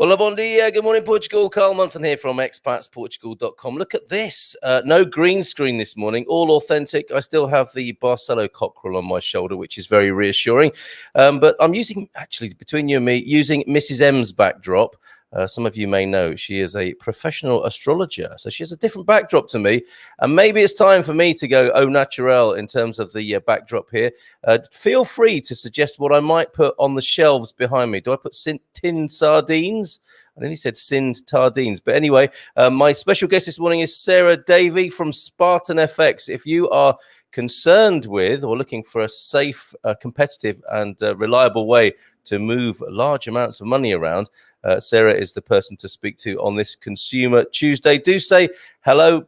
Hola, bon dia. Good morning, Portugal. Carl Munson here from expatsportugal.com. Look at this. No green screen this morning. All authentic. I still have the Barcelo cockerel on my shoulder, which is very reassuring. But I'm using, actually, between you and me, using Mrs. M's backdrop. Some of you may know she is a professional astrologer, so she has a different backdrop to me, and maybe it's time for me to go au naturel in terms of the backdrop here. Feel free to suggest what I might put on the shelves behind me. Do I put tin sardines? I nearly said Sind Tardines. But anyway, my special guest this morning is Sarah Davey from Spartan FX. If you are concerned with or looking for a safe, competitive and reliable way to move large amounts of money around, Sarah is the person to speak to on this Consumer Tuesday. Do say hello,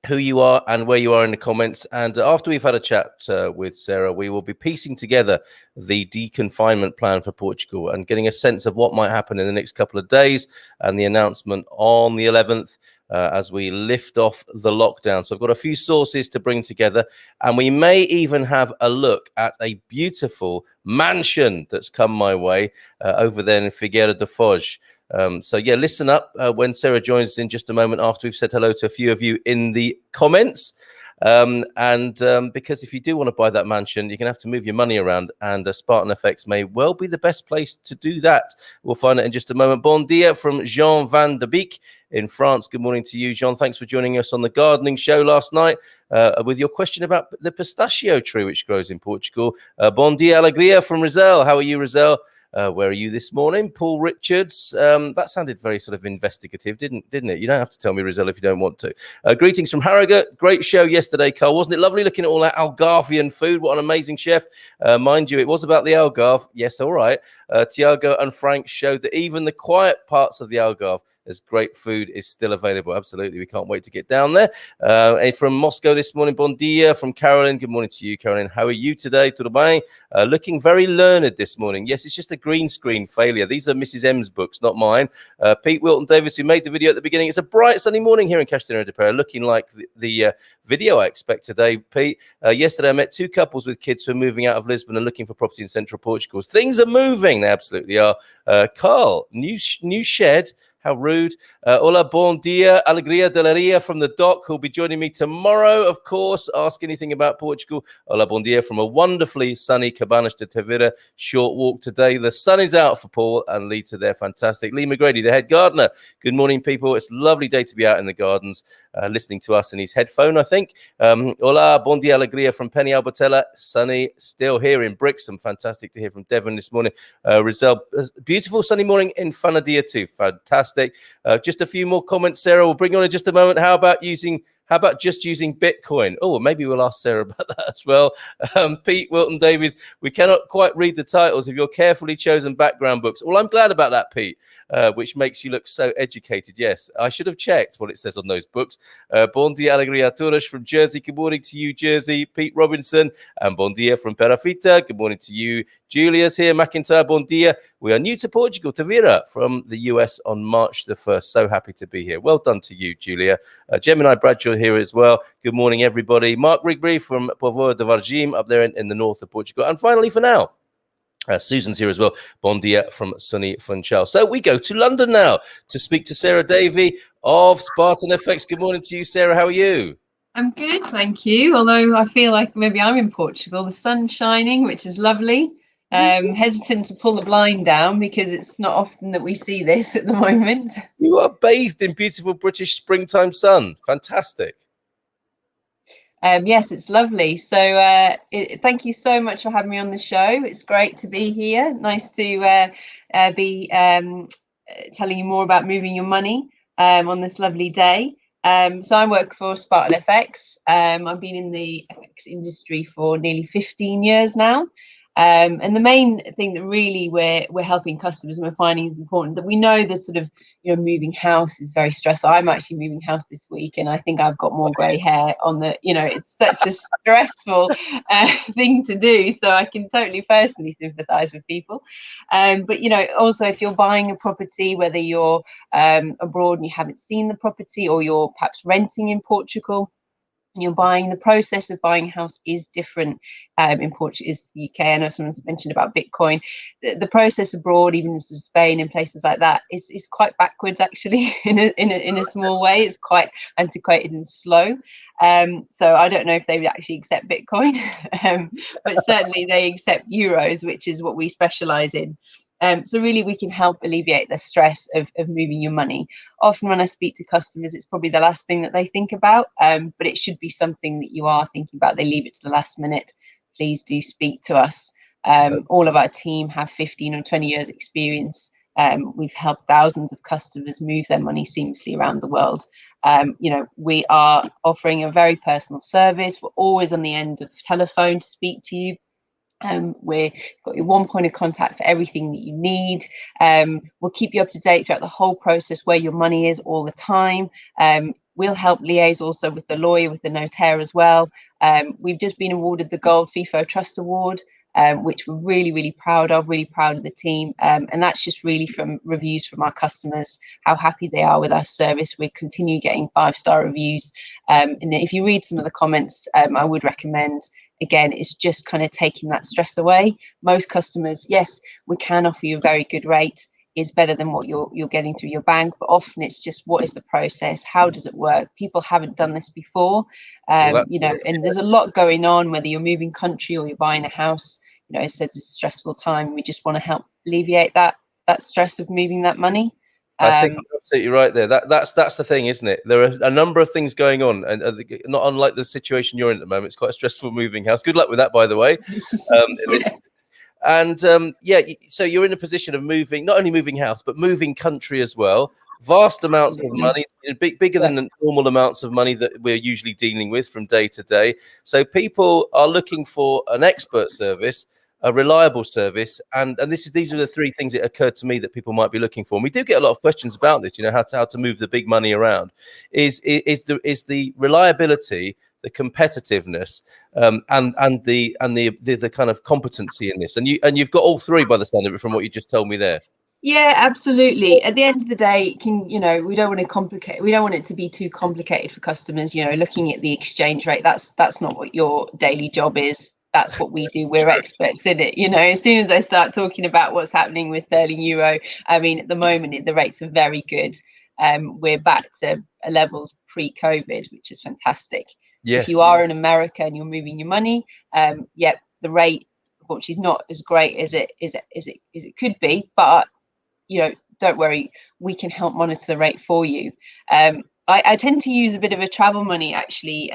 who you are and where you are in the comments. And after we've had a chat with Sarah, we will be piecing together the deconfinement plan for Portugal and getting a sense of what might happen in the next couple of days and the announcement on the 11th as we lift off the lockdown. So I've got a few sources to bring together, and we may even have a look at a beautiful mansion that's come my way over there in Figueira de Foz. So yeah, listen up when Sarah joins us in just a moment after we've said hello to a few of you in the comments. Because if you do want to buy that mansion, you're going to have to move your money around, and Spartan FX may well be the best place to do that. We'll find out in just a moment. Bon dia from Jean Van de Beek in France. Good morning to you, Jean. Thanks for joining us on the gardening show last night with your question about the pistachio tree which grows in Portugal. Bon dia, Alegria from Rizal. How are you, Rizal? Where are you this morning? Paul Richards. That sounded very sort of investigative, didn't it? You don't have to tell me, Rizal, if you don't want to. Greetings from Harrogate. Great show yesterday, Carl. Wasn't it lovely looking at all that Algarvian food? What an amazing chef. Mind you, it was about the Algarve. Yes, all right. Tiago and Frank showed that even the quiet parts of the Algarve, as great food is still available. Absolutely. We can't wait to get down there. And from Moscow this morning, bon dia. From Carolyn, good morning to you, Carolyn. How are you today? Tudo bem? Looking very learned this morning. Yes, it's just a green screen failure. These are Mrs. M's books, not mine. Pete Wilton Davis, who made the video at the beginning. It's a bright sunny morning here in Castanheira de Pera, looking like the video I expect today, Pete. Yesterday, I met two couples with kids who are moving out of Lisbon and looking for property in central Portugal. Things are moving. They absolutely are. Carl, new shed. How rude. Hola, bon dia, alegria de la ria from the doc, who'll be joining me tomorrow, of course. Ask anything about Portugal. Hola, bon dia from a wonderfully sunny Cabanas de Tavira. Short walk today. The sun is out for Paul and Lita. They're fantastic. Lee McGrady, the head gardener. Good morning, people. It's a lovely day to be out in the gardens, listening to us in his headphone, I think. Hola, bon dia, alegria from Penny Albertella. Sunny, still here in Brixham. Fantastic to hear from Devon this morning. Rizal, beautiful sunny morning in Fanadia too. Fantastic. Just a few more comments, Sarah. We'll bring you on in just a moment. How about just using Bitcoin? Oh, maybe we'll ask Sarah about that as well. Pete Wilton Davies, we cannot quite read the titles of your carefully chosen background books. Well, I'm glad about that, Pete, which makes you look so educated. Yes, I should have checked what it says on those books. Bon dia, alegria todos from Jersey. Good morning to you, Jersey. Pete Robinson. And bon dia from Perafita. Good morning to you. Julia's here. McIntyre, bon dia. We are new to Portugal, Tavira, from the US on March the 1st. So happy to be here. Well done to you, Julia. Gemini Bradshaw here as well. Good morning, everybody. Mark Rigby from Povoa de Vargem up there in the north of Portugal. And finally, for now, Susan's here as well. Bon dia from sunny Funchal. So we go to London now to speak to Sarah Davey of Spartan FX. Good morning to you, Sarah. How are you? I'm good, thank you. Although I feel like maybe I'm in Portugal. The sun's shining, which is lovely. Hesitant to pull the blind down because it's not often that we see this at the moment. You are bathed in beautiful British springtime sun. Fantastic. Yes, it's lovely. So thank you so much for having me on the show. It's great to be here. Nice to be telling you more about moving your money on this lovely day. So I work for Spartan FX. I've been in the FX industry for nearly 15 years now. And the main thing that really we're helping customers and we're finding is important, that we know that sort of, moving house is very stressful. I'm actually moving house this week, and I think I've got more grey hair on the, it's such a stressful thing to do. So I can totally personally sympathise with people. But, also if you're buying a property, whether you're abroad and you haven't seen the property, or you're perhaps renting in Portugal, you're buying, the process of buying a house is different in Portugal, is the UK. I know someone mentioned about Bitcoin. The process abroad, even in Spain and places like that, is quite backwards actually. in a small way, it's quite antiquated and slow. So I don't know if they would actually accept Bitcoin, but certainly they accept euros, which is what we specialize in. So really we can help alleviate the stress of moving your money. Often when I speak to customers, it's probably the last thing that they think about, but it should be something that you are thinking about. They leave it to the last minute. Please do speak to us. All of our team have 15 or 20 years experience. We've helped thousands of customers move their money seamlessly around the world. We are offering a very personal service. We're always on the end of telephone to speak to you. We've got your one point of contact for everything that you need. We'll keep you up to date throughout the whole process, where your money is all the time. We'll help liaise also with the lawyer, with the notaire as well. We've just been awarded the Gold FIFO Trust Award, which we're really, really proud of the team. And that's just really from reviews from our customers, how happy they are with our service. We continue getting 5-star reviews. And if you read some of the comments, I would recommend, again, it's just kind of taking that stress away. Most customers, yes, we can offer you a very good rate, is better than what you're getting through your bank, but often it's just, what is the process? How does it work? People haven't done this before, and there's a lot going on, whether you're moving country or you're buying a house. It's a stressful time. We just want to help alleviate that stress of moving that money. I think you're absolutely right there. That's the thing, isn't it? There are a number of things going on, and not unlike the situation you're in at the moment. It's quite a stressful moving house. Good luck with that, by the way. So you're in a position of moving, not only moving house, but moving country as well. Vast amounts of money, bigger than the normal amounts of money that we're usually dealing with from day to day. So people are looking for an expert service, a reliable service, and these are the three things that occurred to me that people might be looking for. And we do get a lot of questions about this, how to move the big money around. Is the reliability, the competitiveness, and the kind of competency in this, and you've got all three by the sound of it from what you just told me there. Yeah, absolutely. At the end of the day, we don't want to complicate. We don't want it to be too complicated for customers. Looking at the exchange rate, that's not what your daily job is. That's what we do. We're experts in it. As soon as I start talking about what's happening with sterling euro, I mean, at the moment the rates are very good. We're back to levels pre-COVID, which is fantastic. Yes. If you are in America and you're moving your money, the rate, which is not as great as it could be, but don't worry, we can help monitor the rate for you. I tend to use a bit of a travel money actually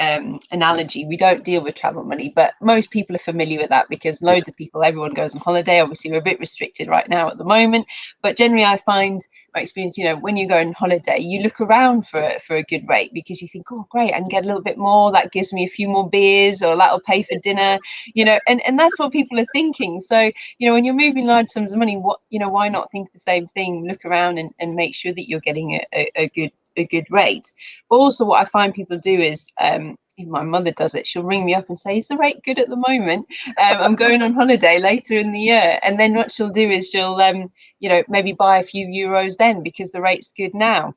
analogy. We don't deal with travel money, but most people are familiar with that because loads of people, everyone goes on holiday. Obviously, we're a bit restricted right now at the moment, but generally I find my experience, when you go on holiday, you look around for a good rate because you think, oh, great, I can get a little bit more. That gives me a few more beers, or that'll pay for dinner, and that's what people are thinking. So, when you're moving large sums of money, why not think the same thing? Look around and make sure that you're getting a good rate. But also what I find people do is, even my mother does it, she'll ring me up and say, is the rate good at the moment? I'm going on holiday later in the year. And then what she'll do is she'll maybe buy a few euros then because the rate's good now.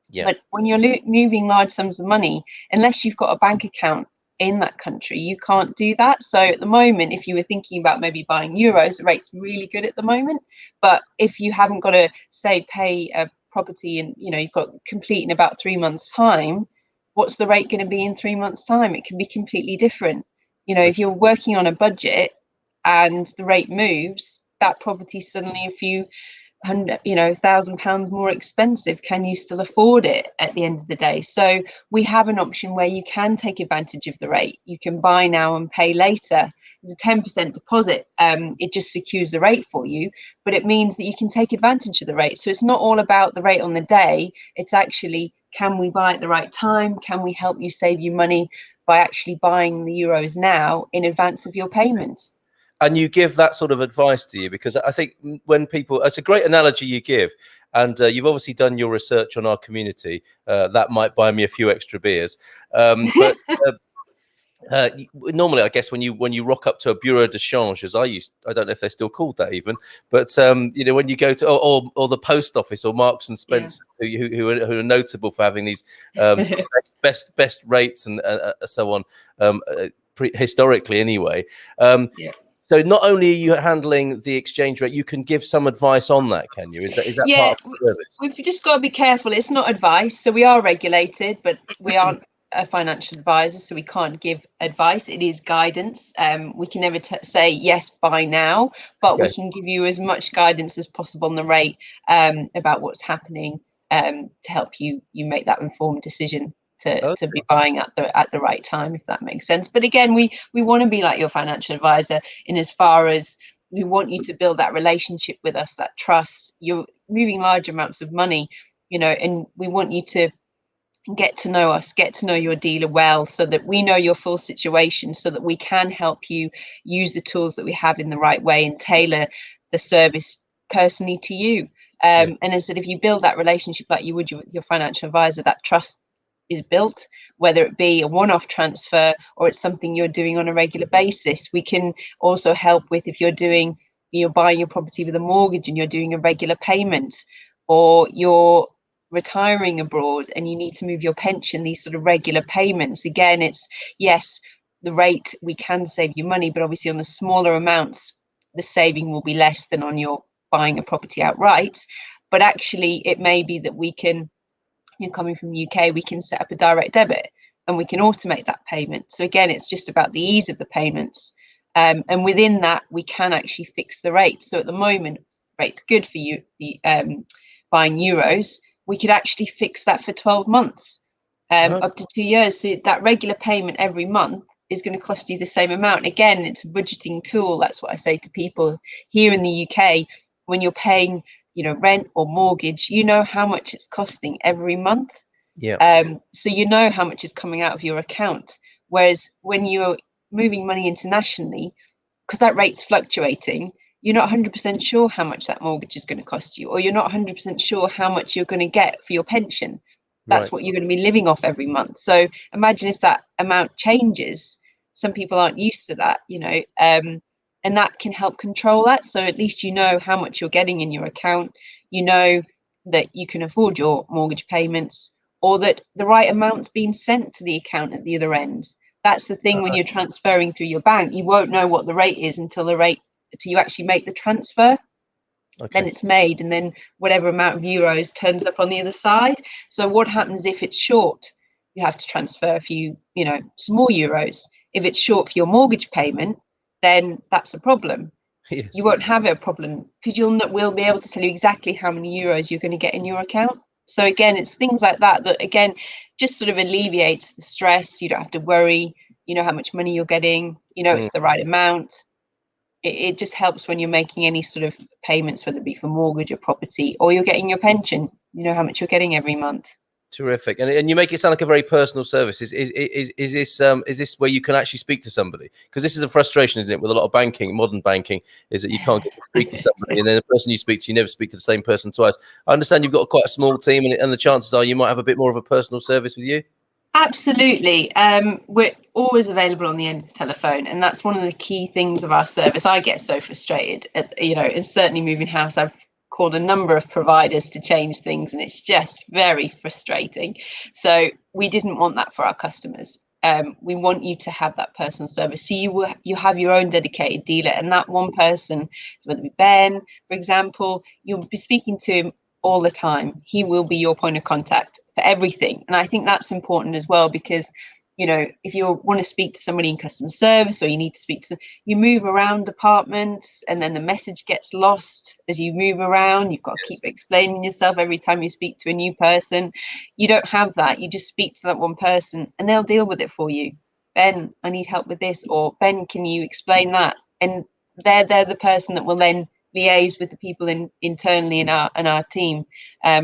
Yeah. But when you're moving large sums of money, unless you've got a bank account in that country, you can't do that. So at the moment, if you were thinking about maybe buying euros, the rate's really good at the moment. But if you haven't got to, say, pay a property and you've got complete in about 3 months' time, what's the rate going to be in 3 months' time? It can be completely different. If you're working on a budget and the rate moves, that property's suddenly a few hundred, £1,000 more expensive. Can you still afford it at the end of the day? So we have an option where you can take advantage of the rate. You can buy now and pay later. is a 10% deposit. It just secures the rate for you, but it means that you can take advantage of the rate. So it's not all about the rate on the day. It's actually, can we buy at the right time? Can we help you save you money by actually buying the euros now in advance of your payment? And you give that sort of advice to you, because I think when people, it's a great analogy you give, and you've obviously done your research on our community. That might buy me a few extra beers, but normally, I guess when you rock up to a bureau de change, as I don't know if they're still called that even, but you know, when you go to or the post office or Marks and Spencer, who are notable for having these best rates and so on, historically anyway. So not only are you handling the exchange rate, you can give some advice on that, can you? Is that part of the service? We've just got to be careful. It's not advice. So we are regulated, but we aren't a financial advisor, so we can't give advice. It is guidance. We can never say yes, buy now, but we can give you as much guidance as possible on the rate, about what's happening, to help you make that informed decision to be buying at the right time, if that makes sense. But again, we want to be like your financial advisor in as far as we want you to build that relationship with us, that trust. You're moving large amounts of money, you know, and we want you to get to know us, get to know your dealer well, so that we know your full situation, so that we can help you use the tools that we have in the right way and tailor the service personally to you. And as I said, if you build that relationship like you would with your financial advisor, that trust is built, whether it be a one-off transfer or it's something you're doing on a regular basis. We can also help with, if you're buying your property with a mortgage and you're doing a regular payment, or you're retiring abroad and you need to move your pension, these sort of regular payments. Again, it's, yes, the rate, we can save you money, but obviously on the smaller amounts, the saving will be less than on your buying a property outright. But actually, it may be that we can, you're coming from the UK, we can set up a direct debit and we can automate that payment. So again, it's just about the ease of the payments. And within that, we can actually fix the rate. So at the moment, the rate's good for you, buying euros. We could actually fix that for 12 months, up to 2 years. So that regular payment every month is going to cost you the same amount. Again, it's a budgeting tool. That's what I say to people here in the UK. When you're paying, you know, rent or mortgage, you know how much it's costing every month. So you know how much is coming out of your account. Whereas when you're moving money internationally, because that rate's fluctuating, you're not 100% sure how much that mortgage is going to cost you, or you're not 100% sure how much you're going to get for your pension. That's what you're going to be living off every month. So imagine if that amount changes. Some people aren't used to that, you know, and that can help control that. So at least you know how much you're getting in your account. You know that you can afford your mortgage payments, or that the right amount's being sent to the account at the other end. That's the thing. When you're transferring through your bank, you won't know what the rate is until you actually make the transfer. Then it's made, and then whatever amount of euros turns up on the other side. So what happens if it's short? You have to transfer a few, you know, some more euros. If it's short for your mortgage payment, then that's a problem. You won't have a problem because we'll be able to tell you exactly how many euros you're going to get in your account. So again, it's things like that again just sort of alleviates the stress. You don't have to worry. You know how much money you're getting. You know it's the right amount. It just helps when you're making any sort of payments, whether it be for mortgage or property, or you're getting your pension. You know how much you're getting every month. Terrific, and you make it sound like a very personal service. Is this where you can actually speak to somebody? Because this is a frustration, isn't it, with a lot of banking, modern banking, is that you can't get to speak to somebody, and then the person you speak to, you never speak to the same person twice. I understand you've got quite a small team, and the chances are you might have a bit more of a personal service with you. Absolutely. We're always available on the end of the telephone, and that's one of the key things of our service. I get so frustrated and certainly moving house, I've called a number of providers to change things, and it's just very frustrating. So we didn't want that for our customers. We want you to have that personal service. So you have your own dedicated dealer, and that one person, whether it be Ben, for example, you'll be speaking to him all the time. He will be your point of contact for everything. And I think that's important as well, because if you want to speak to somebody in customer service, or you need to speak to, you move around departments, and then the message gets lost as you move around. You've got to keep explaining yourself every time you speak to a new person. You don't have that. You just speak to that one person and they'll deal with it for you. Ben, I need help with this, or Ben, can you explain that? And they're the person that will then liaise with the people internally in our team,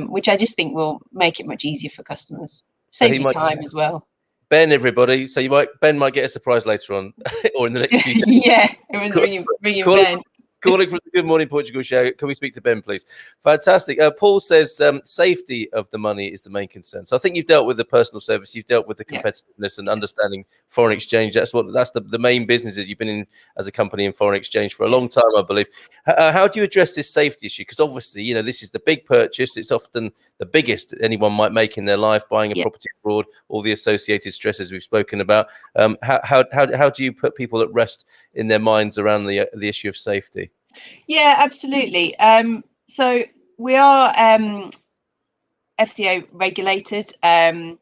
which I just think will make it much easier for customers. So Save you time as well. Ben, everybody. So Ben might get a surprise later on, or in the next few days. Yeah, everyone's ringing Ben. Calling from the Good Morning Portugal show. Can we speak to Ben, please? Fantastic. Paul says safety of the money is the main concern. So I think you've dealt with the personal service, you've dealt with the competitiveness and understanding foreign exchange. That's the main businesses you've been in as a company in foreign exchange for a long time, I believe. How do you address this safety issue? Because obviously, you know, this is the big purchase. It's often the biggest anyone might make in their life, buying a property abroad, all the associated stresses we've spoken about. How do you put people at rest in their minds around the issue of safety? Yeah, absolutely. So we are FCA regulated. The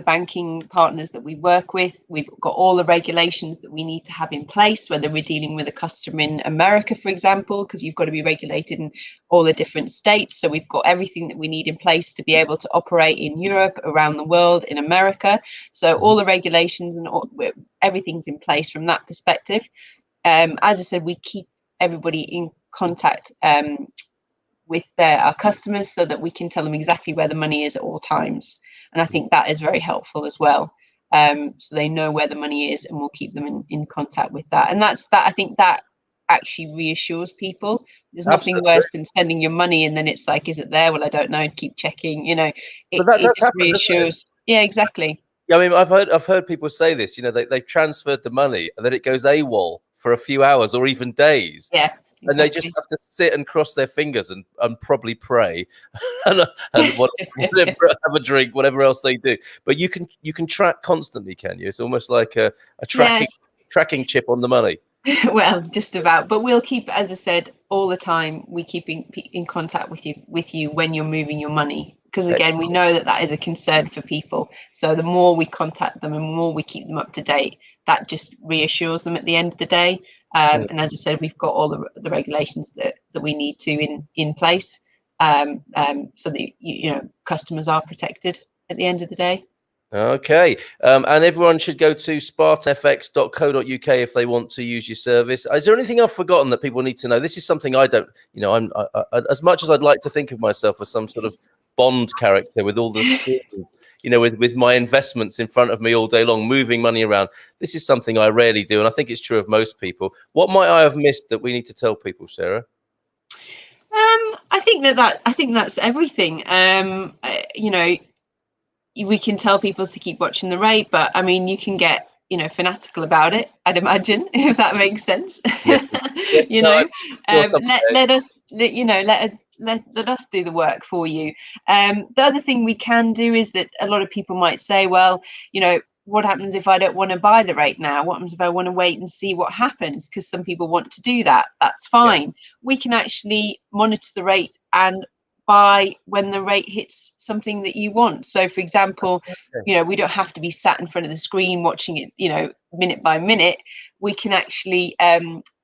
banking partners that we work with, we've got all the regulations that we need to have in place, whether we're dealing with a customer in America, for example, because you've got to be regulated in all the different states. So we've got everything that we need in place to be able to operate in Europe, around the world, in America. So all the regulations and everything's in place from that perspective. As I said, we keep everybody in contact with our customers so that we can tell them exactly where the money is at all times. And I think that is very helpful as well. So they know where the money is, and we'll keep them in contact with that. And I think that actually reassures people. There's nothing worse than sending your money and then it's like, is it there? Well, I don't know. Keep checking. You know, but that does happen. Reassures. Yeah, exactly. Yeah, I mean, I've heard people say this. You know, they've transferred the money and then it goes AWOL for a few hours or even days. Yeah. Exactly. And they just have to sit and cross their fingers and probably pray and whatever, have a drink, whatever else they do. But you can track constantly, can you? It's almost like a tracking chip on the money. Well, just about. But we'll keep, as I said, all the time. We keep in contact with you when you're moving your money. Because again, we know that is a concern for people. So the more we contact them and the more we keep them up to date, that just reassures them at the end of the day. And as I said, we've got all the regulations that we need to in place, so that you know customers are protected at the end of the day. Okay, and everyone should go to spartanfx.co.uk if they want to use your service. Is there anything I've forgotten that people need to know? This is something I don't, you know, I as much as I'd like to think of myself as some sort of Bond character with all the skills, you know, with my investments in front of me all day long, moving money around. This is something I rarely do, and I think it's true of most people. What might I have missed that we need to tell people, Sarah? I think that's everything. You know, we can tell people to keep watching the rate, but I mean, you can get, you know, fanatical about it, I'd imagine, if that makes sense. Yes, you know, let us do the work for you. The other thing we can do is that a lot of people might say, well, you know, what happens if I don't want to buy the rate now? What happens if I want to wait and see what happens? Because some people want to do that. That's fine. Yeah. We can actually monitor the rate and buy when the rate hits something that you want. So for example, you know, we don't have to be sat in front of the screen watching it, you know, minute by minute. We can actually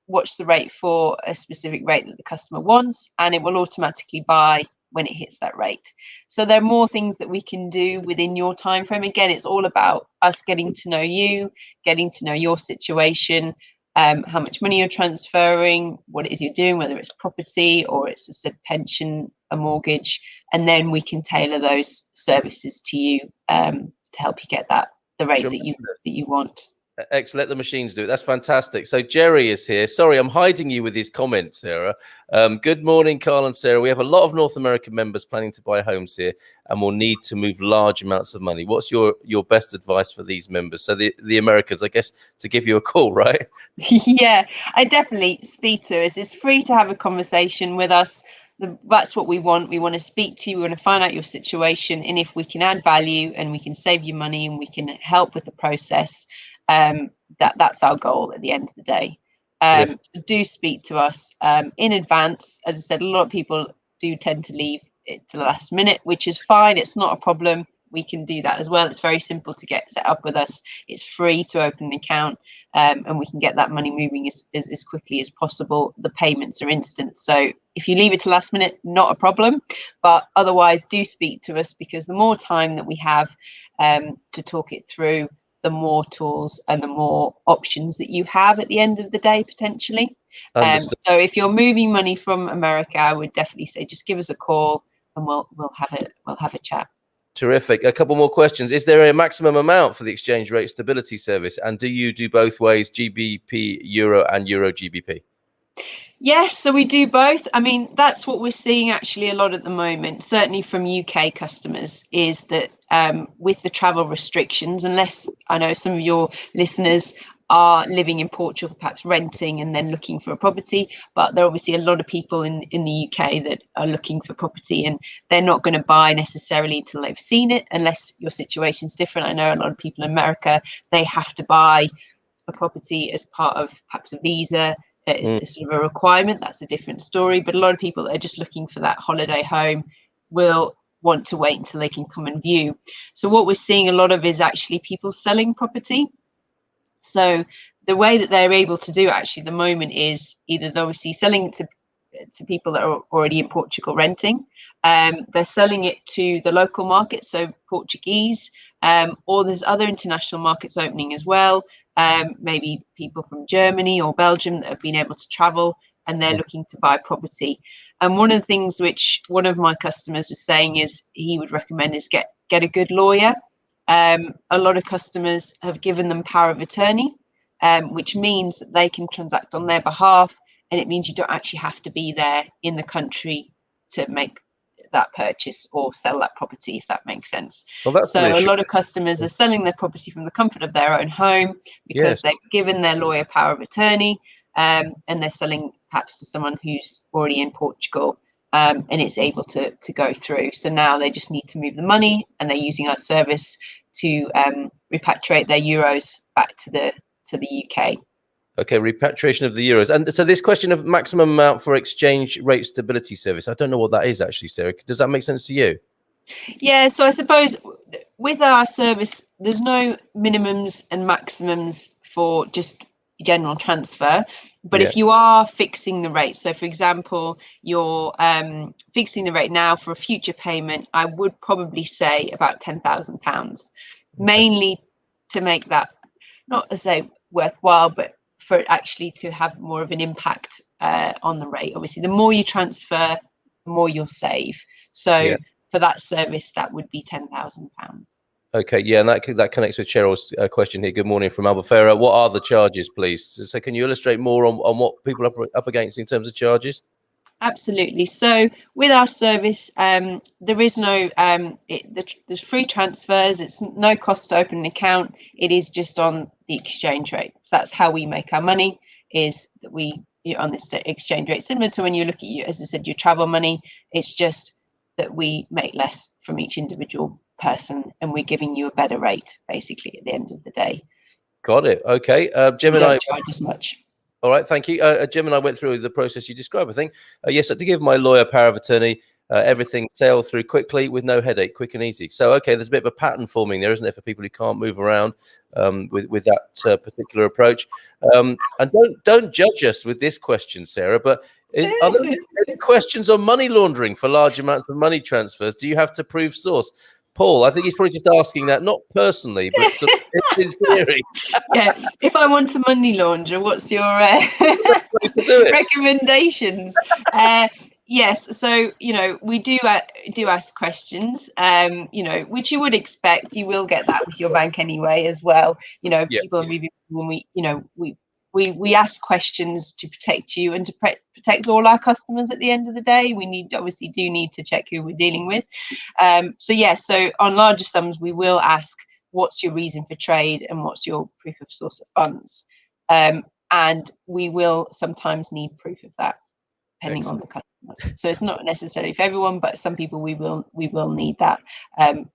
watch the rate for a specific rate that the customer wants, and it will automatically buy when it hits that rate. So there are more things that we can do within your time frame. Again, it's all about us getting to know you, getting to know your situation, how much money you're transferring, what it is you're doing, whether it's property or it's a pension, a mortgage, and then we can tailor those services to you to help you get the rate that you want. Excellent. Let the machines do it. That's fantastic. So Jerry is here. Sorry, I'm hiding you with his comments, Sarah. Good morning, Carl and Sarah. We have a lot of North American members planning to buy homes here and will need to move large amounts of money. What's your best advice for these members? So the Americans, I guess, to give you a call, right? Yeah, I definitely speak to us. It's free to have a conversation with us. That's what we want. We want to speak to you. We want to find out your situation. And if we can add value and we can save you money and we can help with the process, that's our goal at the end of the day. So do speak to us in advance. As I said, a lot of people do tend to leave it to the last minute, which is fine. It's not a problem. We can do that as well. It's very simple to get set up with us. It's free to open an account, and we can get that money moving as quickly as possible. The payments are instant. So if you leave it to last minute, not a problem. But otherwise, do speak to us, because the more time that we have to talk it through, the more tools and the more options that you have at the end of the day, potentially. Understood. So if you're moving money from America, I would definitely say just give us a call and we'll have a chat. Terrific. A couple more questions. Is there a maximum amount for the exchange rate stability service? And do you do both ways, GBP Euro and Euro GBP? Yes, so we do both. I mean, that's what we're seeing actually a lot at the moment, certainly from UK customers, is that with the travel restrictions, unless I know some of your listeners are living in Portugal, perhaps renting and then looking for a property, but there are obviously a lot of people in the UK that are looking for property, and they're not going to buy necessarily until they've seen it, unless your situation's different. I know a lot of people in America, they have to buy a property as part of perhaps a visa. It's sort of a requirement. That's a different story. But a lot of people that are just looking for that holiday home will want to wait until they can come and view. So what we're seeing a lot of is actually people selling property. So the way that they're able to do actually at the moment is either they're obviously selling it to people that are already in Portugal renting. They're selling it to the local market, so Portuguese, or there's other international markets opening as well. Maybe people from Germany or Belgium that have been able to travel and they're looking to buy property. And one of the things which one of my customers was saying is he would recommend is get a good lawyer. A lot of customers have given them power of attorney, which means that they can transact on their behalf, and it means you don't actually have to be there in the country to make that purchase or sell that property, if that makes sense. Well, that's so a lot of customers are selling their property from the comfort of their own home because they've given their lawyer power of attorney, and they're selling perhaps to someone who's already in Portugal, and it's able to go through. So now they just need to move the money, and they're using our service to repatriate their euros back to the UK. Okay, repatriation of the euros. And so this question of maximum amount for exchange rate stability service, I don't know what that is actually, Sarah. Does that make sense to you? Yeah, so I suppose with our service, there's no minimums and maximums for just general transfer. But if you are fixing the rate, so for example, you're fixing the rate now for a future payment, I would probably say about £10,000, mainly to make that, not to say worthwhile, but for it actually to have more of an impact on the rate. Obviously, the more you transfer, the more you'll save. So for that service, that would be £10,000. Okay, yeah, and that connects with Cheryl's question here. Good morning from Albufeira. What are the charges, please? So can you illustrate more on what people are up against in terms of charges? Absolutely. So with our service, there is no there's free transfers. It's no cost to open an account. It is just on the exchange rate. So that's how we make our money, is that you're on this exchange rate, similar to when you look at as I said, your travel money. It's just that we make less from each individual person, and we're giving you a better rate basically at the end of the day. Got it. Okay. Jim and I charge as much. All right, thank you. Jim and I went through the process you described, I think. Yes, I had to give my lawyer power of attorney. Everything sailed through quickly with no headache, quick and easy. So, okay, there's a bit of a pattern forming there, isn't there, for people who can't move around with that particular approach. And don't judge us with this question, Sarah, but are there any questions on money laundering for large amounts of money transfers? Do you have to prove source? Paul, I think he's probably just asking that, not personally, but sort of in theory. Yeah, if I want to money launder, what's your recommendations? Yes, so we do ask questions, which you would expect. You will get that with your bank anyway, as well. People are moving when we ask questions to protect you and to protect all our customers at the end of the day. We obviously do need to check who we're dealing with. So on larger sums, we will ask, what's your reason for trade and what's your proof of source of funds? And we will sometimes need proof of that, depending on the customer. So it's not necessarily for everyone, but some people we will need that.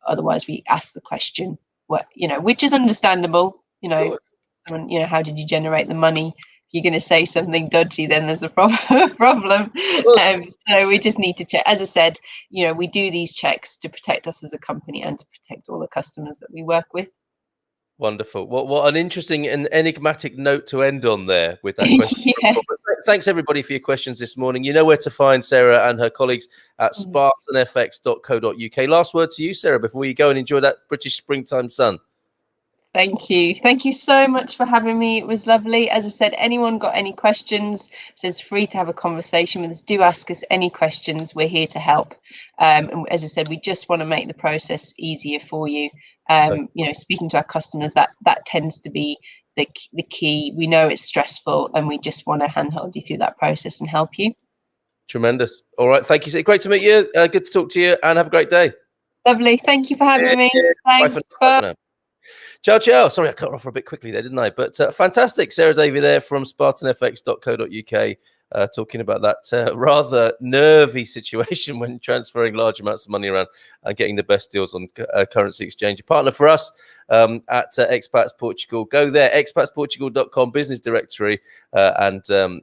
Otherwise, we ask the question, which is understandable. How did you generate the money? If you're going to say something dodgy, then there's a problem. So we just need to check. As I said, we do these checks to protect us as a company and to protect all the customers that we work with. Wonderful. What an interesting and enigmatic note to end on there with that question. Thanks, everybody, for your questions this morning. You know where to find Sarah and her colleagues at spartanfx.co.uk. Last word to you, Sarah, before you go and enjoy that British springtime sun. Thank you. Thank you so much for having me. It was lovely. As I said, anyone got any questions, so it's free to have a conversation with us. Do ask us any questions. We're here to help. And as I said, we just want to make the process easier for you. You know, speaking to our customers, that tends to be the key. We know it's stressful, and we just want to handhold you through that process and help you. Tremendous. All right. Thank you. Great to meet you. Good to talk to you, and have a great day. Lovely. Thank you for having me. Thanks. Bye for now. Ciao, ciao. Sorry, I cut off a bit quickly there, didn't I? But fantastic. Sarah Davy there from SpartanFX.co.uk talking about that rather nervy situation when transferring large amounts of money around and getting the best deals on currency exchange. A partner for us at Expats Portugal. Go there, expatsportugal.com, business directory, and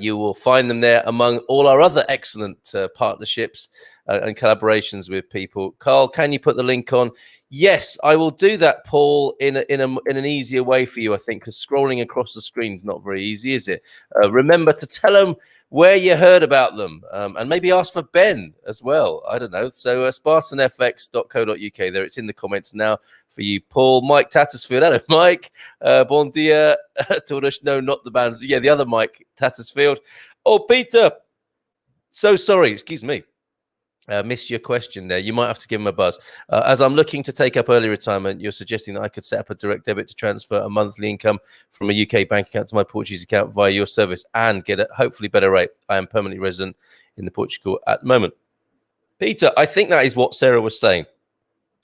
you will find them there among all our other excellent partnerships and collaborations with people. Carl, can you put the link on? Yes, I will do that, Paul, in an easier way for you, I think, because scrolling across the screen is not very easy, is it? Remember to tell them where you heard about them, and maybe ask for Ben as well. I don't know. So SpartanFX.co.uk there. It's in the comments now for you, Paul. Mike Tattersfield. Hello, Mike. Bon dia. Todos. No, not the bands. Yeah, the other Mike Tattersfield. Oh, Peter. So sorry. Excuse me. Missed your question there. You might have to give him a buzz. As I'm looking to take up early retirement, you're suggesting that I could set up a direct debit to transfer a monthly income from a UK bank account to my Portuguese account via your service and get a hopefully better rate. I am permanently resident in the Portugal at the moment. Peter, I think that is what Sarah was saying.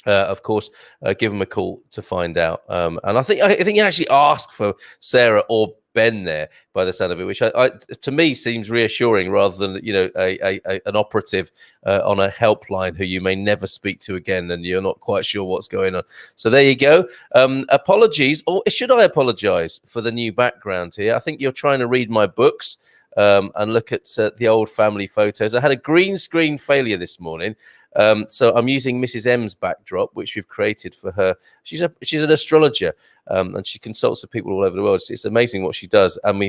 Of course, give him a call to find out. And I think you actually asked for Sarah or Ben there by the sound of it, which to me seems reassuring rather than an operative on a helpline who you may never speak to again and you're not quite sure what's going on. So there you go. Apologies, or should I apologize for the new background here? I think you're trying to read my books and look at the old family photos. I had a green screen failure this morning. So I'm using Mrs. M's backdrop, which we've created for her. She's an astrologer, and she consults with people all over the world. It's amazing what she does. And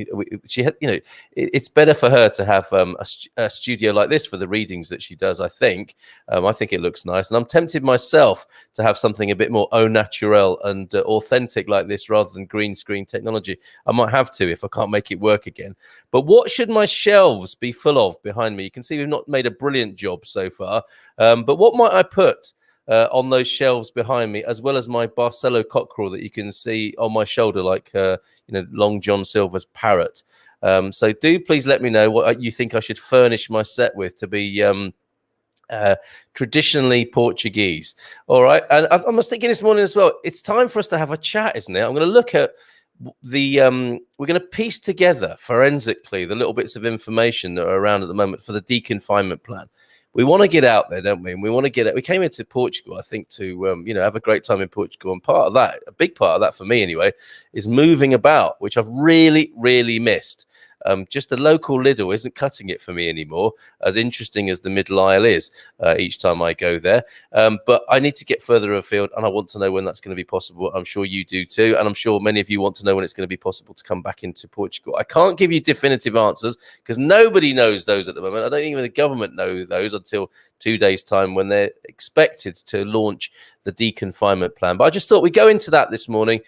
it's better for her to have a studio like this for the readings that she does. I think it looks nice, and I'm tempted myself to have something a bit more au naturel and authentic like this rather than green screen technology. I might have to if I can't make it work again. But what should my shelves be full of behind me? You can see we've not made a brilliant job so far. But what might I put on those shelves behind me, as well as my Barcelo cockerel that you can see on my shoulder, like Long John Silver's parrot? So do please let me know what you think I should furnish my set with to be traditionally Portuguese. All right, and I was thinking this morning as well. It's time for us to have a chat, isn't it? I'm going to look at we're going to piece together forensically the little bits of information that are around at the moment for the deconfinement plan. We want to get out there, don't we? And we want to get it. We came into Portugal, I think, to have a great time in Portugal. And part of that, a big part of that for me anyway, is moving about, which I've really, really missed. Just the local Lidl isn't cutting it for me anymore, as interesting as the Middle Isle is each time I go there. But I need to get further afield, and I want to know when that's going to be possible. I'm sure you do too, and I'm sure many of you want to know when it's going to be possible to come back into Portugal. I can't give you definitive answers because nobody knows those at the moment. I don't think even the government know those until 2 days' time when they're expected to launch the deconfinement plan. But I just thought we'd go into that this morning.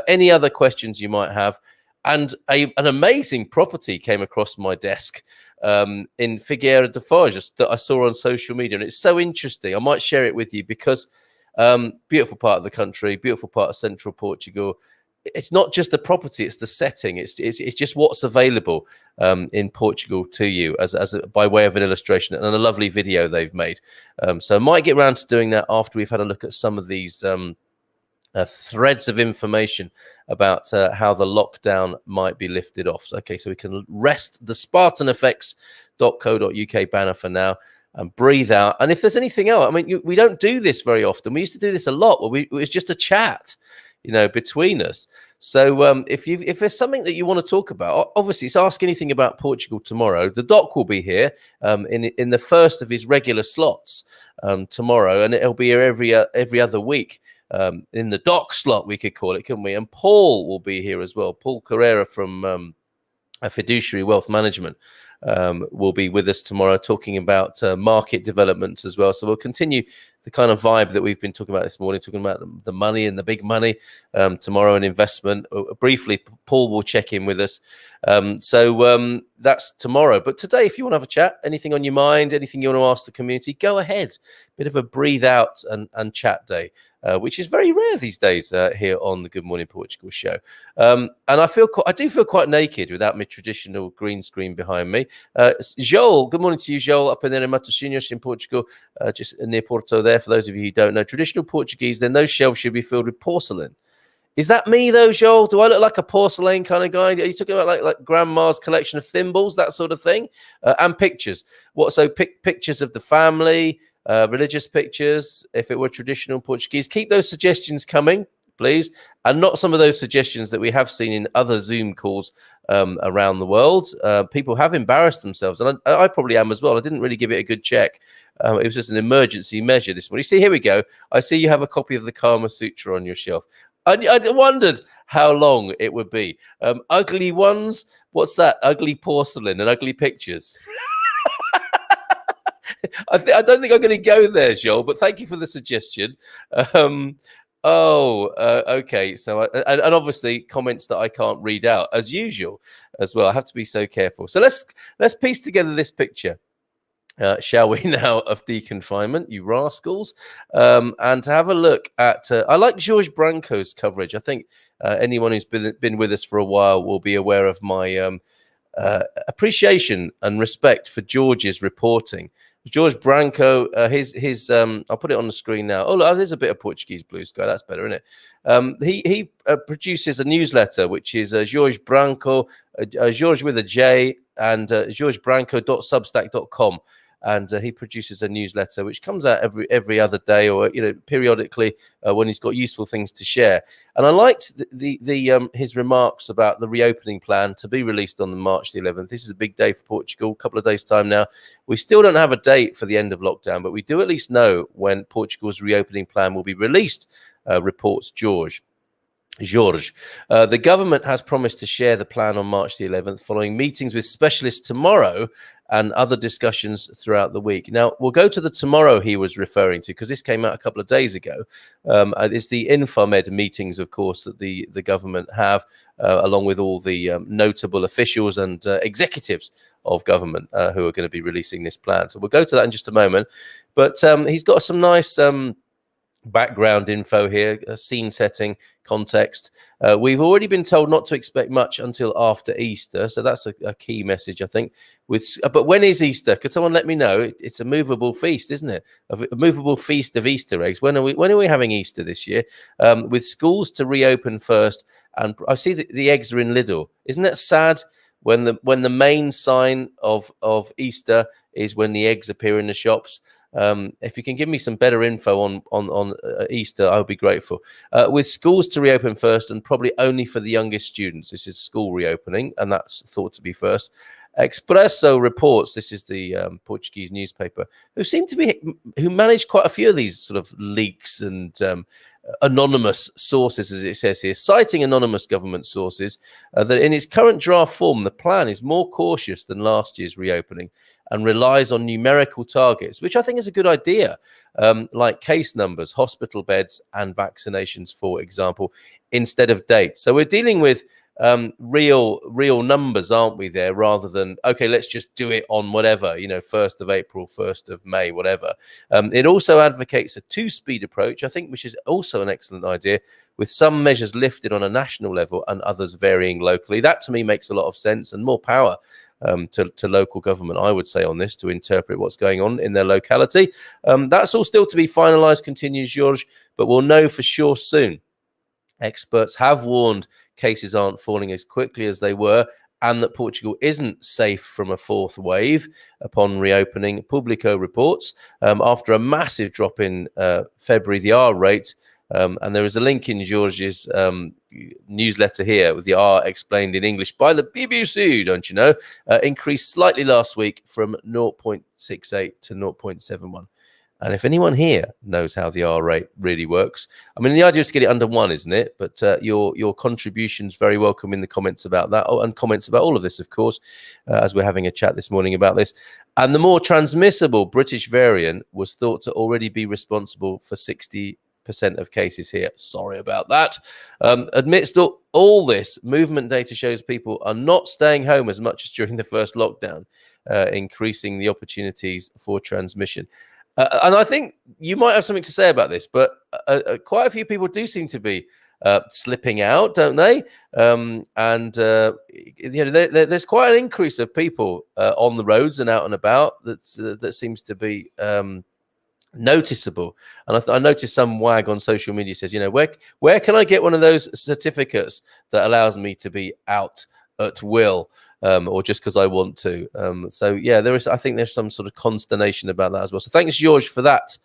Any other questions you might have? And an amazing property came across my desk in Figueira de Foz that I saw on social media. And it's so interesting. I might share it with you because beautiful part of the country, beautiful part of central Portugal. It's not just the property, it's the setting. It's just what's available in Portugal to you by way of an illustration and a lovely video they've made. So I might get around to doing that after we've had a look at some of these threads of information about how the lockdown might be lifted off. Okay, so we can rest the SpartanFX.co.uk banner for now and breathe out. And if there's anything else, I mean, we don't do this very often. We used to do this a lot. It was just a chat, between us. So if there's something that you want to talk about, obviously it's Ask Anything About Portugal tomorrow. The doc will be here in the first of his regular slots tomorrow, and it'll be here every other week. In the doc slot, we could call it, couldn't we? And Paul will be here as well. Paul Carrera from Fiduciary Wealth Management will be with us tomorrow talking about market developments as well. So we'll continue the kind of vibe that we've been talking about this morning, talking about the money and the big money tomorrow and investment. Briefly, Paul will check in with us. So that's tomorrow. But today, if you want to have a chat, anything on your mind, anything you want to ask the community, go ahead. Bit of a breathe out and chat day. Which is very rare these days here on the Good Morning Portugal show. And I do feel quite naked without my traditional green screen behind me. Joel, good morning to you, Joel, up in there in Matosinhos in Portugal, just near Porto there. For those of you who don't know, traditional Portuguese, then those shelves should be filled with porcelain. Is that me though, Joel? Do I look like a porcelain kind of guy? Are you talking about like grandma's collection of thimbles, that sort of thing? And pictures. Pictures of the family, religious pictures, if it were traditional Portuguese. Keep those suggestions coming, please, and not some of those suggestions that we have seen in other Zoom calls around the world. People have embarrassed themselves, and I probably am as well. I didn't really give it a good check. It was just an emergency measure this morning. See, here we go. I see you have a copy of the Kama Sutra on your shelf. I wondered how long it would be. Ugly ones? What's that? Ugly porcelain and ugly pictures. I don't think I'm going to go there, Joel, but thank you for the suggestion. Okay. So, and obviously comments that I can't read out as usual as well. I have to be so careful. So let's piece together this picture. Shall we now, of deconfinement, you rascals, and to have a look at. I like George Branco's coverage. I think anyone who's been with us for a while will be aware of my appreciation and respect for George's reporting. George Branco, his I'll put it on the screen now. Oh, look, there's a bit of Portuguese blue sky. That's better, isn't it? He produces a newsletter, which is Jorge Branco, George with a J, and georgebranco.substack.com. And he produces a newsletter which comes out every other day, or periodically when he's got useful things to share. And I liked his remarks about the reopening plan to be released on March the 11th. This is a big day for Portugal. A couple of days' time now. We still don't have a date for the end of lockdown, but we do at least know when Portugal's reopening plan will be released. Reports George. The government has promised to share the plan on March the 11th following meetings with specialists tomorrow and other discussions throughout the week. Now, we'll go to the tomorrow he was referring to, because this came out a couple of days ago. It's the Infomed meetings, of course, that the government have, along with all the notable officials and executives of government who are going to be releasing this plan. So we'll go to that in just a moment. But he's got some nice background info here, scene setting, context. We've already been told not to expect much until after Easter, so that's a key message, I think. But when is Easter? Could someone let me know? It's a movable feast, isn't it? A movable feast of Easter eggs. When are we having Easter this year? With schools to reopen first, and I see that the eggs are in Lidl. Isn't that sad? When the main sign of Easter is when the eggs appear in the shops. If you can give me some better info on Easter, I'll be grateful. With schools to reopen first, and probably only for the youngest students. This is school reopening, and that's thought to be first. Expresso reports, this is the Portuguese newspaper, who managed quite a few of these sort of leaks and anonymous sources, as it says here, citing anonymous government sources, that in its current draft form, the plan is more cautious than last year's reopening and relies on numerical targets, which I think is a good idea, like case numbers, hospital beds, and vaccinations, for example, instead of dates. So we're dealing with real numbers, aren't we, there, rather than, okay, let's just do it on whatever, 1st of April, 1st of May, whatever. It also advocates a two-speed approach, I think, which is also an excellent idea, with some measures lifted on a national level and others varying locally. That, to me, makes a lot of sense, and more power to local government, I would say, on this, to interpret what's going on in their locality. That's all still to be finalised, continues George, but we'll know for sure soon. Experts have warned cases aren't falling as quickly as they were, and that Portugal isn't safe from a fourth wave upon reopening. Publico reports after a massive drop in February, the R rate, and there is a link in George's newsletter here with the R explained in English by the BBC, don't you know, increased slightly last week from 0.68 to 0.71. And if anyone here knows how the R rate really works, I mean, the idea is to get it under 1, isn't it? But your contribution's very welcome in the comments about that, and comments about all of this, of course, as we're having a chat this morning about this. And the more transmissible British variant was thought to already be responsible for 60% of cases here. Sorry about that. Amidst all this, movement data shows people are not staying home as much as during the first lockdown, increasing the opportunities for transmission. And I think you might have something to say about this, but quite a few people do seem to be slipping out, don't they? There's quite an increase of people on the roads and out and about that seems to be noticeable. And I noticed some wag on social media says, where can I get one of those certificates that allows me to be out at will, or just because I want to. So yeah, I think there's some sort of consternation about that as well. So thanks, George, for that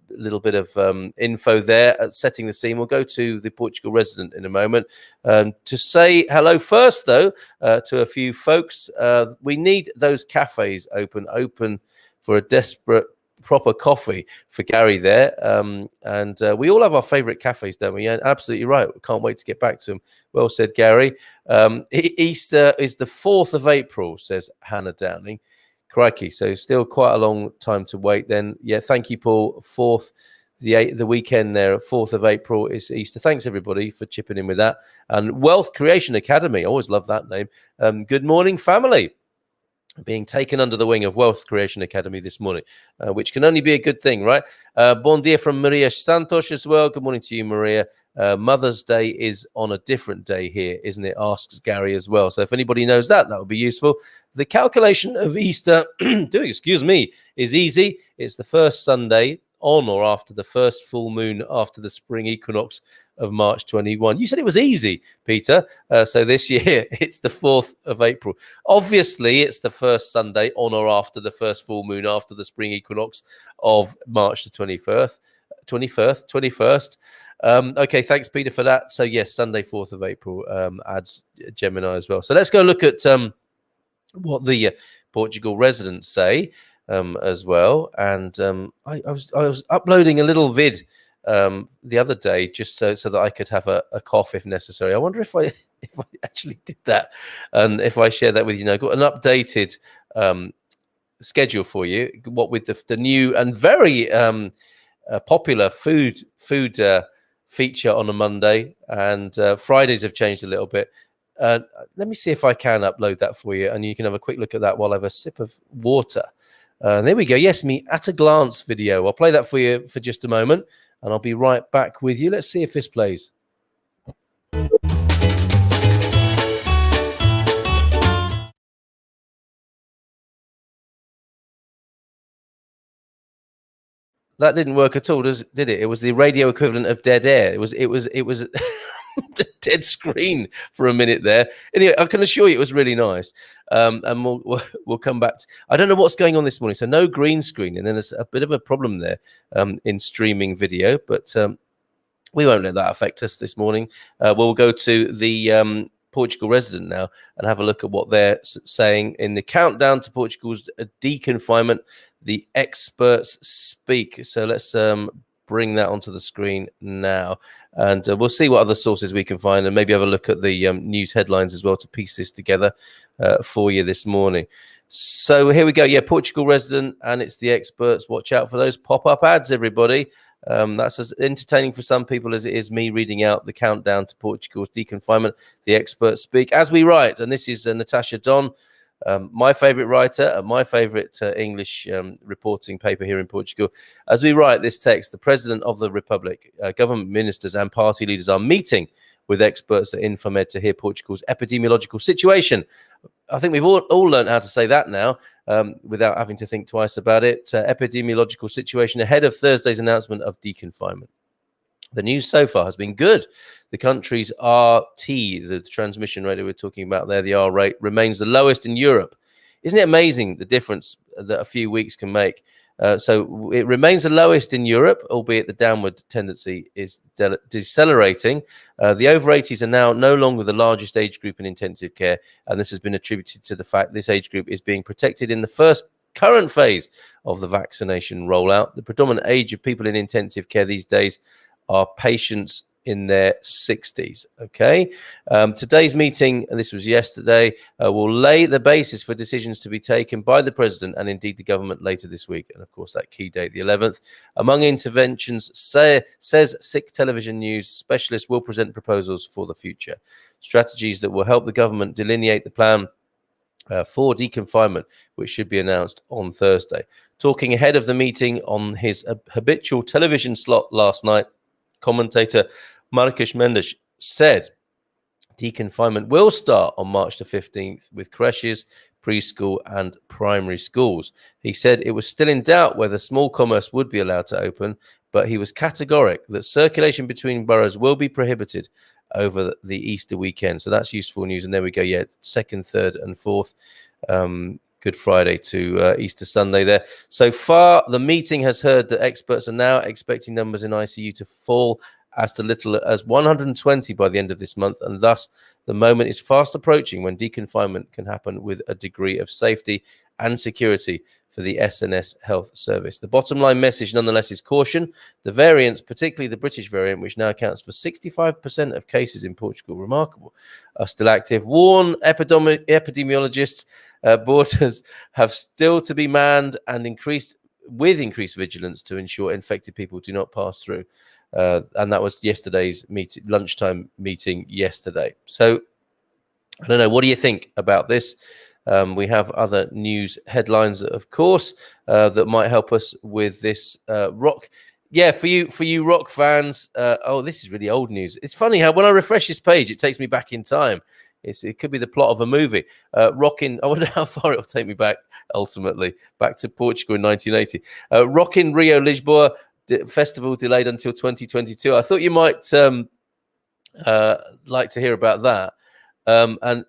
little bit of info there at setting the scene. We'll go to the Portugal resident in a moment to say hello first, though, to a few folks. We need those cafes open for a desperate proper coffee for Gary there. And we all have our favorite cafes, don't we? Yeah, absolutely right. We can't wait to get back to them. Well said, Gary. Easter is the 4th of April, says Hannah Downing. Crikey. So still quite a long time to wait then. Yeah, thank you, Paul. 4th, the weekend there, 4th of April is Easter. Thanks, everybody, for chipping in with that. And Wealth Creation Academy. I always love that name. Good morning, family. Being taken under the wing of Wealth Creation Academy this morning, which can only be a good thing, right? Bon dia from Maria Santos as well. Good morning to you, Maria. Mother's Day is on a different day here, isn't it? Asks Gary as well. So if anybody knows that would be useful. The calculation of Easter, excuse me, is easy. It's the first Sunday on or after the first full moon after the spring equinox of March 21. You said it was easy, Peter. So this year it's the 4th of April. Obviously, it's the first Sunday on or after the first full moon after the spring equinox of March the 21st. Okay, thanks, Peter, for that. So yes, Sunday, 4th of April adds Gemini as well. So let's go look at what the Portugal residents say as well. And I was uploading a little vid the other day just so that I could have a cough if necessary. I wonder if I actually did that, and if I share that with you. I've got an updated schedule for you, what with the new and very popular food feature on a Monday, and Fridays have changed a little bit. Let me see if I can upload that for you, and you can have a quick look at that while I have a sip of water. There we go. Yes, me at a glance video. I'll play that for you for just a moment, and I'll be right back with you. Let's see if this plays. That didn't work at all, did it? It was the radio equivalent of dead air. It was the dead screen for a minute there. Anyway, I can assure you it was really nice. And we'll come back to, I don't know what's going on this morning. So no green screen, and then there's a bit of a problem there in streaming video, but we won't let that affect us this morning. We'll go to the Portugal resident now and have a look at what they're saying in the countdown to Portugal's deconfinement. The experts speak. So let's bring that onto the screen now, and we'll see what other sources we can find, and maybe have a look at the news headlines as well to piece this together for you this morning. So here we go. Yeah, Portugal resident, and it's the experts. Watch out for those pop-up ads, everybody. That's as entertaining for some people as it is me reading out the countdown to Portugal's deconfinement. The experts speak as we write, and this is Natasha Don, my favorite writer and my favorite English reporting paper here in Portugal. As we write this text, the President of the Republic, government ministers and party leaders are meeting with experts at Infomed to hear Portugal's epidemiological situation. I think we've all learned how to say that now without having to think twice about it. Epidemiological situation ahead of Thursday's announcement of deconfinement. The news so far has been good. The country's RT, the transmission rate that we're talking about there, the R rate, remains the lowest in Europe. Isn't it amazing the difference that a few weeks can make? So it remains the lowest in Europe, albeit the downward tendency is decelerating. The over 80s are now no longer the largest age group in intensive care, and this has been attributed to the fact this age group is being protected in the first current phase of the vaccination rollout. The predominant age of people in intensive care these days are patients in their 60s. Okay. Today's meeting, and this was yesterday, will lay the basis for decisions to be taken by the president and indeed the government later this week. And of course, that key date, the 11th. Among interventions, says SICK Television News specialists will present proposals for the future, strategies that will help the government delineate the plan for deconfinement, which should be announced on Thursday. Talking ahead of the meeting on his habitual television slot last night, commentator Marcos Mendes said deconfinement will start on March the 15th with creches, preschool and primary schools. He said it was still in doubt whether small commerce would be allowed to open, but he was categoric that circulation between boroughs will be prohibited over the Easter weekend. So that's useful news. And there we go. Yeah, 2nd, 3rd and 4th. Good Friday to Easter Sunday there. So far, the meeting has heard that experts are now expecting numbers in ICU to fall as little as 120 by the end of this month, and thus the moment is fast approaching when deconfinement can happen with a degree of safety and security for the SNS Health Service. The bottom line message, nonetheless, is caution. The variants, particularly the British variant, which now accounts for 65% of cases in Portugal, remarkable, are still active. Warn epidemiologists, borders have still to be manned and increased vigilance to ensure infected people do not pass through. And that was yesterday's lunchtime meeting yesterday. So I don't know. What do you think about this? We have other news headlines, of course, that might help us with this rock. Yeah, for you rock fans. Oh, this is really old news. It's funny how when I refresh this page, it takes me back in time. It could be the plot of a movie. Rockin', I wonder how far it'll take me back ultimately, back to Portugal in 1980. Rockin' Rio Lisboa festival delayed until 2022. I thought you might like to hear about that. And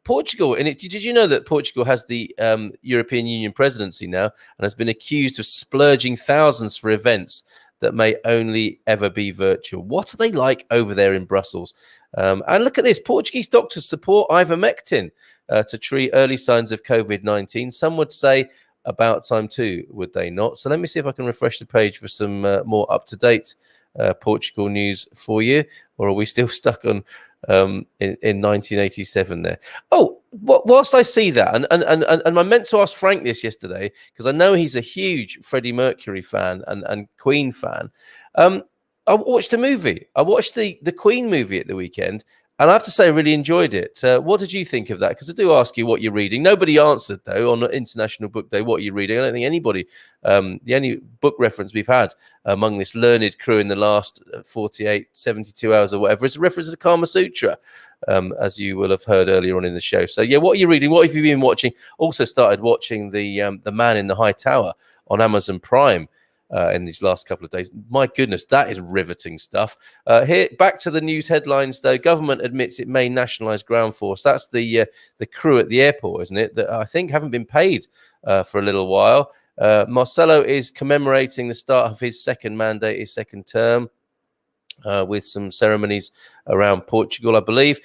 Portugal, and did you know that Portugal has the European Union presidency now and has been accused of splurging thousands for events that may only ever be virtual? What are they like over there in Brussels? And look at this. Portuguese doctors support ivermectin to treat early signs of COVID-19. Some would say about time too, would they not? So let me see if I can refresh the page for some more up-to-date Portugal news for you. Or are we still stuck on in 1987 there? Oh, whilst I see that, and I meant to ask Frank this yesterday, because I know he's a huge Freddie Mercury fan and Queen fan. I watched a movie. I watched the Queen movie at the weekend, and I have to say I really enjoyed it. What did you think of that? Because I do ask you what you're reading. Nobody answered, though, on International Book Day, what are you reading? I don't think anybody, the only book reference we've had among this learned crew in the last 48, 72 hours or whatever is a reference to the Kama Sutra, as you will have heard earlier on in the show. So, yeah, what are you reading? What have you been watching? Also started watching the Man in the High Tower on Amazon Prime. In these last couple of days. My goodness, that is riveting stuff. Here, back to the news headlines, though. Government admits it may nationalise ground force. That's the crew at the airport, isn't it? That I think haven't been paid for a little while. Marcelo is commemorating the start of his second mandate, his second term. With some ceremonies around Portugal, I believe.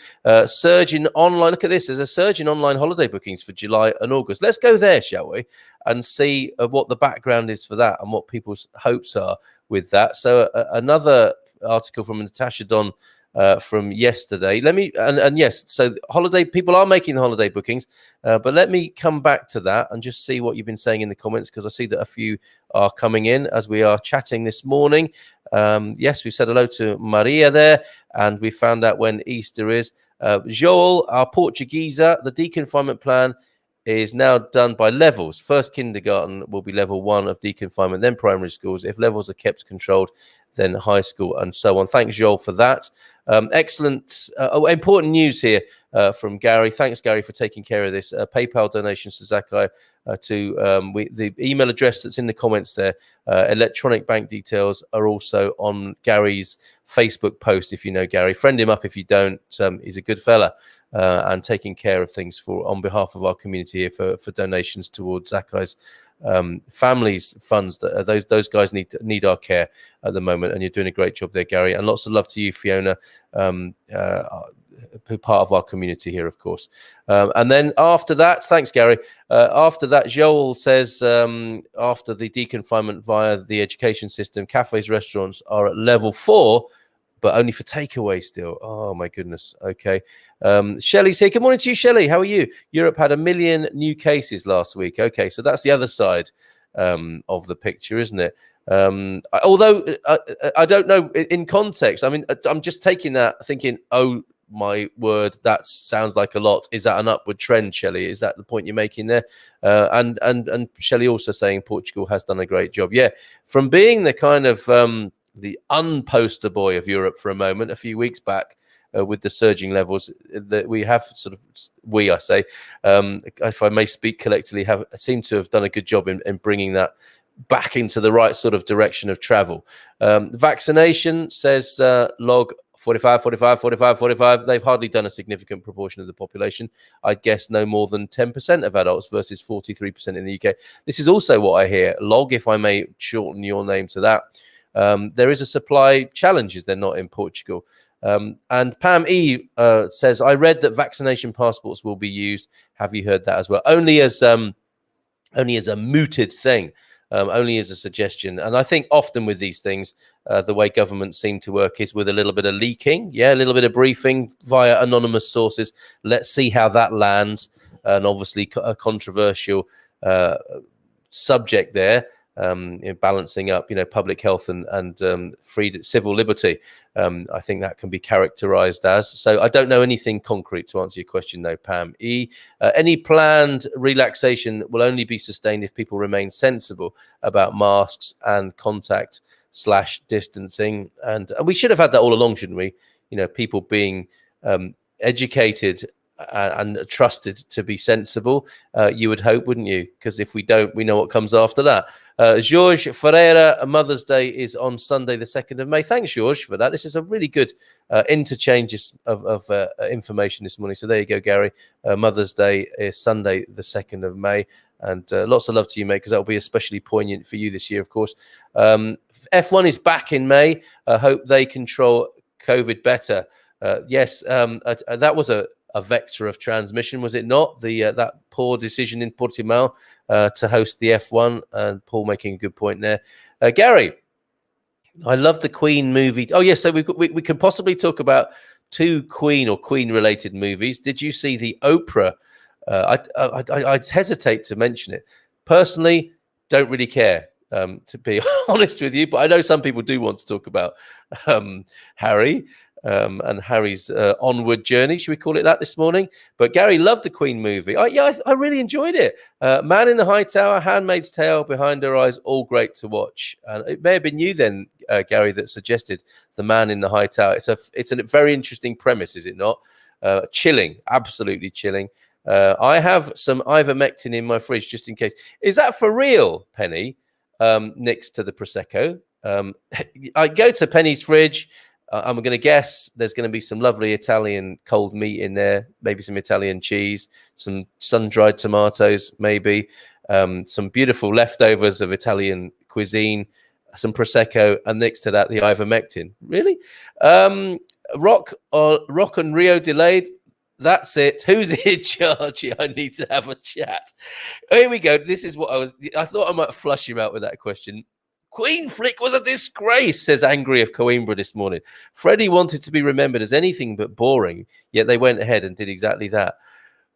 Surge in online. Look at this. There's a surge in online holiday bookings for July and August. Let's go there, shall we? And see what the background is for that and what people's hopes are with that. So another article from Natasha Don from yesterday. Yes, so holiday people are making the holiday bookings, but let me come back to that and just see what you've been saying in the comments, because I see that a few are coming in as we are chatting this morning. Yes, we said hello to Maria there, and we found out when Easter is. Joel, our Portuguesa, the deconfinement plan is now done by levels. First kindergarten will be level 1 of deconfinement, then primary schools. If levels are kept controlled, then high school and so on. Thanks, Joel, for that. Excellent. Important news here from Gary. Thanks, Gary, for taking care of this. PayPal donations to Zakai the email address that's in the comments there. Electronic bank details are also on Gary's Facebook post. If you know Gary, friend him up. If you don't, he's a good fella and taking care of things on behalf of our community here for donations towards Zakai's families funds. That those guys need our care at the moment, and you're doing a great job there, Gary. And lots of love to you, Fiona, part of our community here, of course. And then after that, thanks, Gary. After that, Joel says, after the deconfinement via the education system, cafes, restaurants are at level 4, but only for takeaway still. Oh, my goodness. Okay. Shelley's here. Good morning to you, Shelley. How are you? Europe had 1 million new cases last week. Okay, so that's the other side of the picture, isn't it? Although I don't know in context. I mean, I'm just taking that thinking, oh my word, that sounds like a lot. Is that an upward trend, Shelley? Is that the point you're making there? And Shelley also saying Portugal has done a great job. Yeah, from being the kind of the unposter boy of Europe for a moment a few weeks back, with the surging levels that we have I say, if I may speak collectively, seem to have done a good job in bringing that back into the right sort of direction of travel. Vaccination says log 45, 45, 45, 45. They've hardly done a significant proportion of the population. I guess no more than 10% of adults versus 43% in the UK. This is also what I hear. Log, if I may shorten your name to that. There is a supply challenge, is there not, in Portugal? And Pam E says, I read that vaccination passports will be used. Have you heard that as well? Only as a mooted thing, only as a suggestion. And I think often with these things, the way governments seem to work is with a little bit of leaking, a little bit of briefing via anonymous sources. Let's see how that lands. And obviously a controversial subject there. Balancing up, public health and free civil liberty. I think that can be characterized as. So I don't know anything concrete to answer your question, though, Pam E. Any planned relaxation will only be sustained if people remain sensible about masks and contact/distancing. And we should have had that all along, shouldn't we? People being educated and trusted to be sensible. You would hope, wouldn't you? Because if we don't, we know what comes after that. Jorge Ferreira, Mother's Day is on Sunday, the 2nd of May. Thanks, Jorge, for that. This is a really good interchange of information this morning. So there you go, Gary. Mother's Day is Sunday, the 2nd of May. And lots of love to you, mate, because that will be especially poignant for you this year, of course. F1 is back in May. I hope they control COVID better. Yes, that was a vector of transmission, was it not? That poor decision in Portimao to host the F1, and Paul making a good point there. Gary, I love the Queen movie. Oh yes, so we can possibly talk about 2 Queen or Queen-related movies. Did you see the Oprah? I'd hesitate to mention it. Personally, don't really care, to be honest with you, but I know some people do want to talk about Harry. And Harry's onward journey, should we call it that this morning? But Gary loved the Queen movie. I really enjoyed it. Man in the High Tower, Handmaid's Tale, Behind Her Eyes, all great to watch. And it may have been you then, Gary, that suggested The Man in the High Tower. It's a very interesting premise, is it not? Chilling, absolutely chilling. I have some ivermectin in my fridge just in case. Is that for real, Penny? Next to the Prosecco. I go to Penny's fridge. I'm going to guess there's going to be some lovely Italian cold meat in there, maybe some Italian cheese, some sun-dried tomatoes, maybe some beautiful leftovers of Italian cuisine, some Prosecco, and next to that, the ivermectin. Really? Rock on Rio delayed. That's it. Who's in charge? I need to have a chat. Here we go. This is what I thought I might flush you out with that question. Queen flick was a disgrace, says Angry of Coimbra this morning. Freddie wanted to be remembered as anything but boring, yet they went ahead and did exactly that.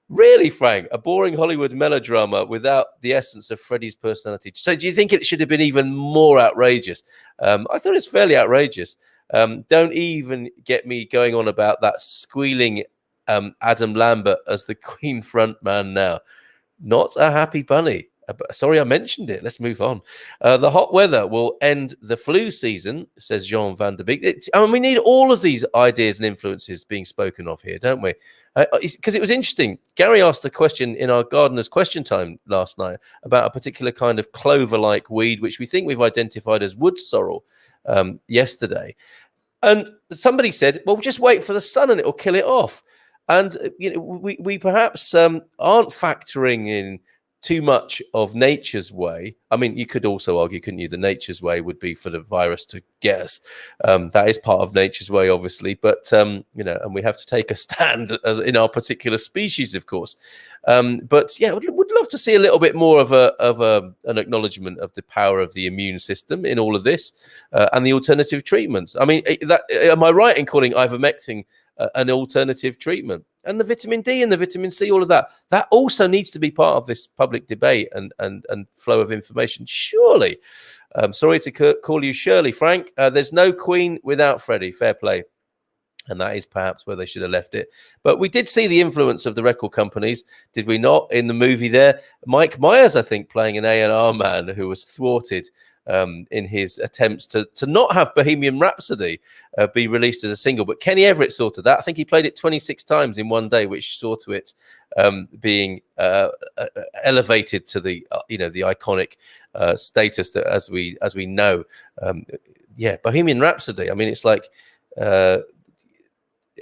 Really, Frank? A boring Hollywood melodrama without the essence of Freddie's personality. So do you think it should have been even more outrageous? I thought it's fairly outrageous. Don't even get me going on about that squealing Adam Lambert as the Queen frontman now. Not a happy bunny. Sorry, I mentioned it. Let's move on. The hot weather will end the flu season, says Jean van der Beek. We need all of these ideas and influences being spoken of here, don't we? Because it was interesting. Gary asked a question in our Gardener's Question Time last night about a particular kind of clover-like weed, which we think we've identified as wood sorrel yesterday. And somebody said, well, just wait for the sun and it will kill it off. And we perhaps aren't factoring in too much of nature's way. I mean, you could also argue, couldn't you, the nature's way would be for the virus to get us. That is part of nature's way, obviously, but and we have to take a stand as in our particular species, of course. But yeah, would love to see a little bit more of an acknowledgement of the power of the immune system in all of this, and the alternative treatments. I mean, am I right in calling ivermectin an alternative treatment? And the vitamin D and the vitamin C, all of that also needs to be part of this public debate and flow of information. Surely, sorry to call you Shirley, Frank. There's no Queen without Freddie. Fair play. And that is perhaps where they should have left it. But we did see the influence of the record companies, did we not, in the movie there? Mike Myers, I think, playing an A&R man who was thwarted in his attempts to not have Bohemian Rhapsody be released as a single. But Kenny Everett sorted that. I think he played it 26 times in one day, which saw to it being elevated to the the iconic status that as we know. Bohemian Rhapsody. I mean, it's like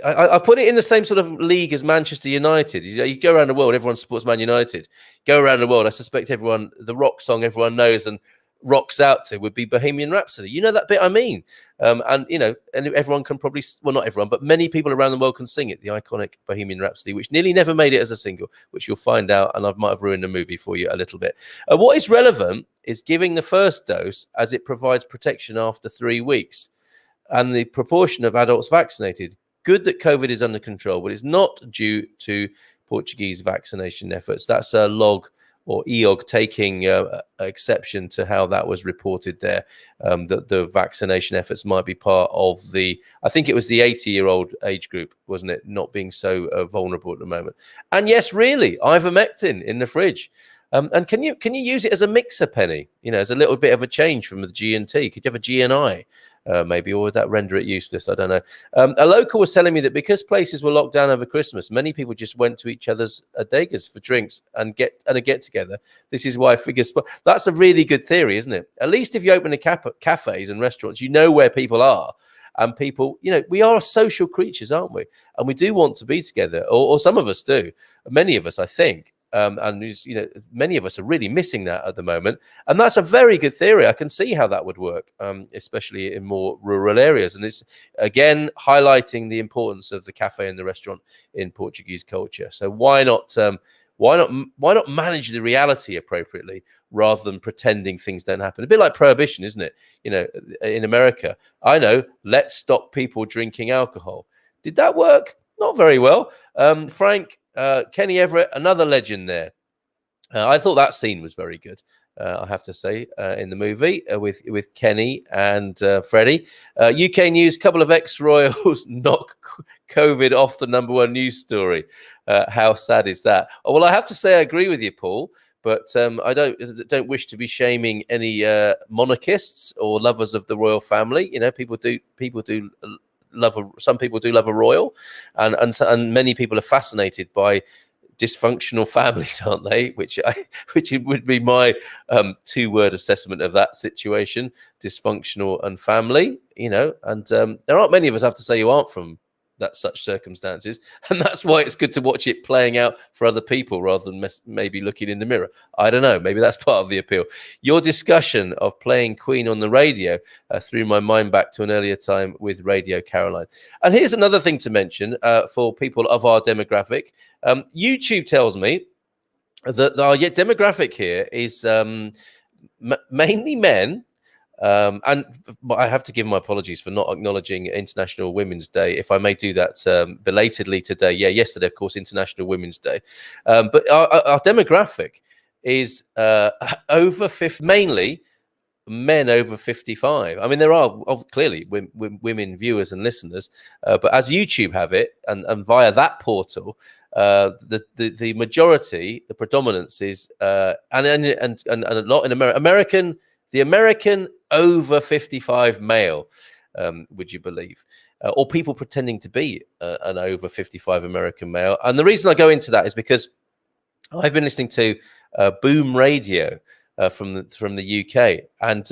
I put it in the same sort of league as Manchester United. You go around the world, everyone supports Man United. Go around the world, I suspect the rock song everyone knows and rocks out to would be Bohemian Rhapsody. You know that bit I mean? And everyone can probably, well, not everyone, but many people around the world can sing it, the iconic Bohemian Rhapsody, which nearly never made it as a single, which you'll find out, and I might have ruined the movie for you a little bit. What is relevant is giving the first dose, as it provides protection after 3 weeks, and the proportion of adults vaccinated. Good that COVID is under control, but it's not due to Portuguese vaccination efforts. That's a log or EOG taking exception to how that was reported there, that the vaccination efforts might be part of I think it was the 80-year-old age group, wasn't it, not being so vulnerable at the moment. And yes, really, ivermectin in the fridge. And can you use it as a mixer, Penny? As a little bit of a change from the G&T. Could you have a G&I? Maybe, or would that render it useless? I don't know. A local was telling me that because places were locked down over Christmas, many people just went to each other's bodegas for drinks and a get together. This is why figures. That's a really good theory, isn't it? At least if you open cafes and restaurants, you know where people are, and people, we are social creatures, aren't we? And we do want to be together, or some of us do. Many of us, I think. And many of us are really missing that at the moment, and that's a very good theory. I can see how that would work, especially in more rural areas, and it's again highlighting the importance of the cafe and the restaurant in Portuguese culture. So why not manage the reality appropriately rather than pretending things don't happen? A bit like prohibition, isn't it? In America, I know, let's stop people drinking alcohol. Did that work? Not very well. Frank, Kenny Everett, another legend there. I thought that scene was very good, I have to say, in the movie with Kenny and Freddie. UK News, couple of ex-royals knock COVID off the #1 news story. How sad is that? Oh, well, I have to say I agree with you, Paul, but I don't wish to be shaming any monarchists or lovers of the royal family. People do some people do love a royal, and many people are fascinated by dysfunctional families, aren't they? Which would be my 2-word assessment of that situation: dysfunctional and family. And there aren't many of us, I have to say, who aren't from such circumstances, and that's why it's good to watch it playing out for other people rather than maybe looking in the mirror. I don't know, maybe that's part of the appeal. Your discussion of playing Queen on the radio threw my mind back to an earlier time with Radio Caroline. And here's another thing to mention for people of our demographic. YouTube tells me that our demographic here is mainly men. And I have to give my apologies for not acknowledging International Women's Day, if I may do that belatedly today. Yeah, yesterday, of course, International Women's Day. But our demographic is over 50, mainly men over 55. I mean, there are clearly women viewers and listeners, but as YouTube have it, and via that portal, the majority, the predominance is, and a lot in America. The American over 55 male, would you believe? Or people pretending to be an over 55 American male. And the reason I go into that is because I've been listening to Boom Radio from the UK. And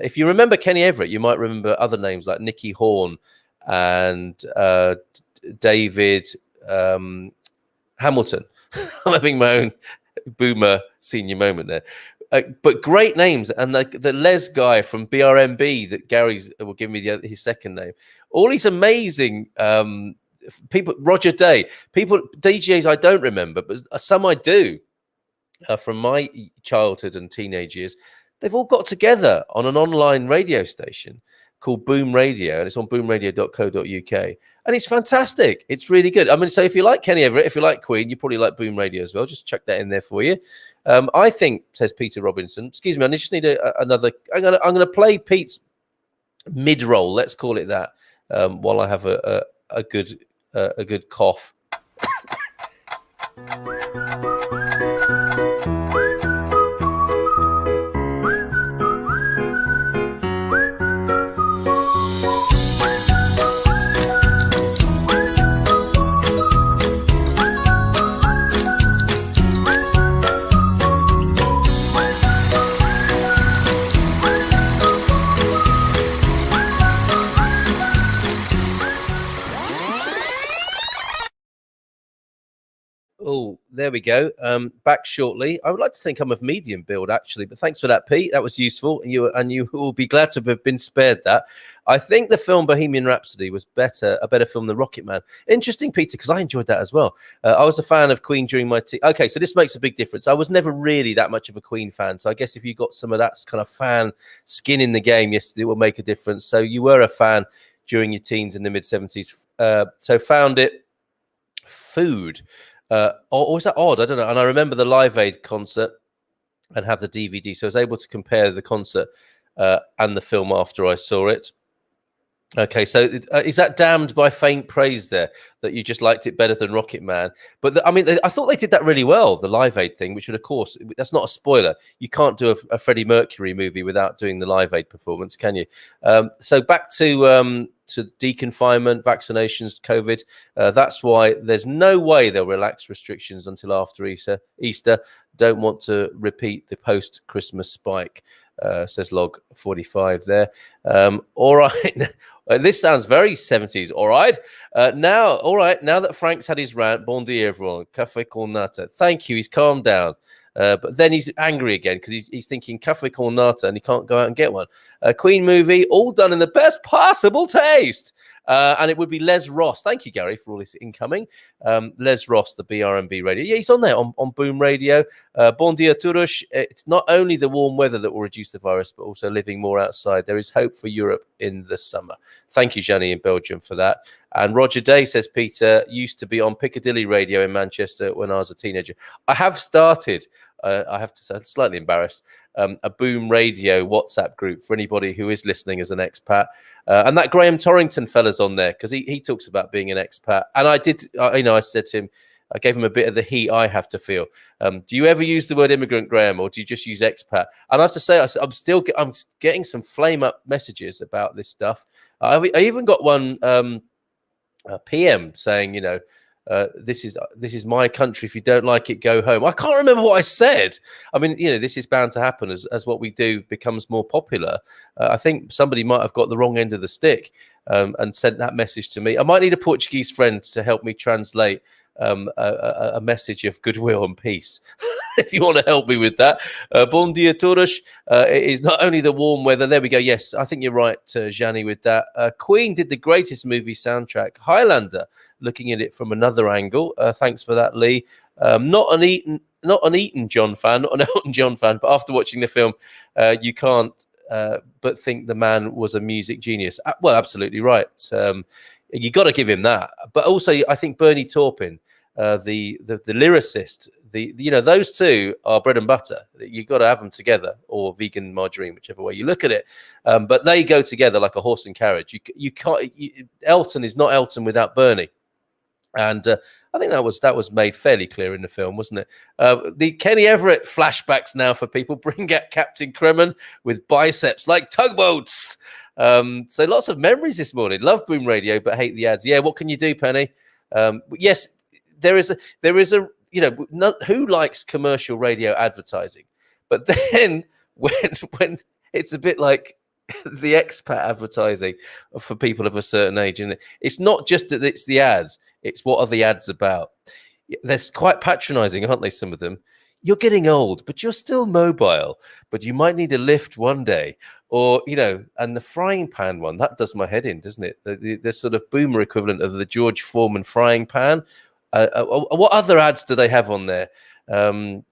if you remember Kenny Everett, you might remember other names like Nicky Horn and David Hamilton. I'm having my own boomer senior moment there. But great names, and the Les guy from BRMB that Gary's will give me his second name. All these amazing people, Roger Day, people, DJs I don't remember, but some I do from my childhood and teenage years. They've all got together on an online radio station called Boom Radio, and it's on boomradio.co.uk. And it's fantastic. It's really good. I mean, so if you like Kenny Everett, if you like Queen, you probably like Boom Radio as well. Just chuck that in there for you. I think, says Peter Robinson, excuse me, I just need another. I'm gonna play Pete's mid-roll, let's call it that, while I have a good cough. Oh, there we go. Back shortly. I would like to think I'm of medium build, actually, but thanks for that, Pete. That was useful, and you will be glad to have been spared that. I think the film Bohemian Rhapsody was a better film than Rocket Man. Interesting, Peter, because I enjoyed that as well. I was a fan of Queen during my okay, so this makes a big difference. I was never really that much of a Queen fan, so I guess if you got some of that kind of fan skin in the game, yes, it will make a difference. So you were a fan during your teens in the mid-70s, so found it food. Or is that odd? I don't know. And I remember the Live Aid concert and have the DVD, so I was able to compare the concert and the film after I saw it. Okay, so is that damned by faint praise there, that you just liked it better than Rocket Man? But I mean, I thought they did that really well, the Live Aid thing, which would, of course, that's not a spoiler. You can't do a Freddie Mercury movie without doing the Live Aid performance, can you? So back to deconfinement, vaccinations, COVID. That's why there's no way they'll relax restrictions until after Easter. Don't want to repeat the post-Christmas spike. Says log 45 there. All right. This sounds very 70s. All right. Now that Frank's had his rant, bon dia, everyone. Cafe con nata. Thank you. He's calmed down. But then he's angry again because he's thinking cafe con nata and he can't go out and get one. Queen movie, all done in the best possible taste. And it would be Les Ross. Thank you, Gary, for all this incoming. Les Ross, the BRMB radio. Yeah, he's on there on Boom Radio. Bon dia todos. It's not only the warm weather that will reduce the virus, but also living more outside. There is hope for Europe in the summer. Thank you, Jenny, in Belgium, for that. And Roger Day says, Peter, used to be on Piccadilly Radio in Manchester when I was a teenager. I have started, I have to say, I'm slightly embarrassed, a Boom Radio WhatsApp group for anybody who is listening as an expat. And that Graham Torrington fella's on there because he talks about being an expat. And I did, I said to him, I gave him a bit of the heat I have to feel. Do you ever use the word immigrant, Graham, or do you just use expat? And I have to say, I'm getting some flame up messages about this stuff. I even got one PM saying, this is my country. If you don't like it, go home. I can't remember what I said. I mean, this is bound to happen as what we do becomes more popular. I think somebody might have got the wrong end of the stick and sent that message to me. I might need a Portuguese friend to help me translate a message of goodwill and peace. If you want to help me with that. Bon dia todos. It is not only the warm weather. There we go. Yes, I think you're right, Gianni, with that. Queen did the greatest movie soundtrack, Highlander, looking at it from another angle. Thanks for that, Lee. Not an Elton John fan, but after watching the film, you can't but think the man was a music genius. Well, absolutely right. You got to give him that. But also, I think Bernie Taupin, the lyricist, those two are bread and butter. You've got to have them together, or vegan margarine, whichever way you look at it. But they go together like a horse and carriage. You can't. Elton is not Elton without Bernie, and I think that was made fairly clear in the film, wasn't it? The Kenny Everett flashbacks now for people. Bring out Captain Kremen with biceps like tugboats. So lots of memories this morning. Love Boom Radio, but hate the ads. Yeah, what can you do, Penny? Yes, there is a who likes commercial radio advertising? But then when it's a bit like the expat advertising for people of a certain age, isn't it? It's not just that it's the ads, it's what are the ads about. They're quite patronizing, aren't they, some of them? you're getting old, but you're still mobile, but you might need a lift one day. Or, and the frying pan one, that does my head in, doesn't it? The sort of boomer equivalent of the George Foreman frying pan. What other ads do they have on there?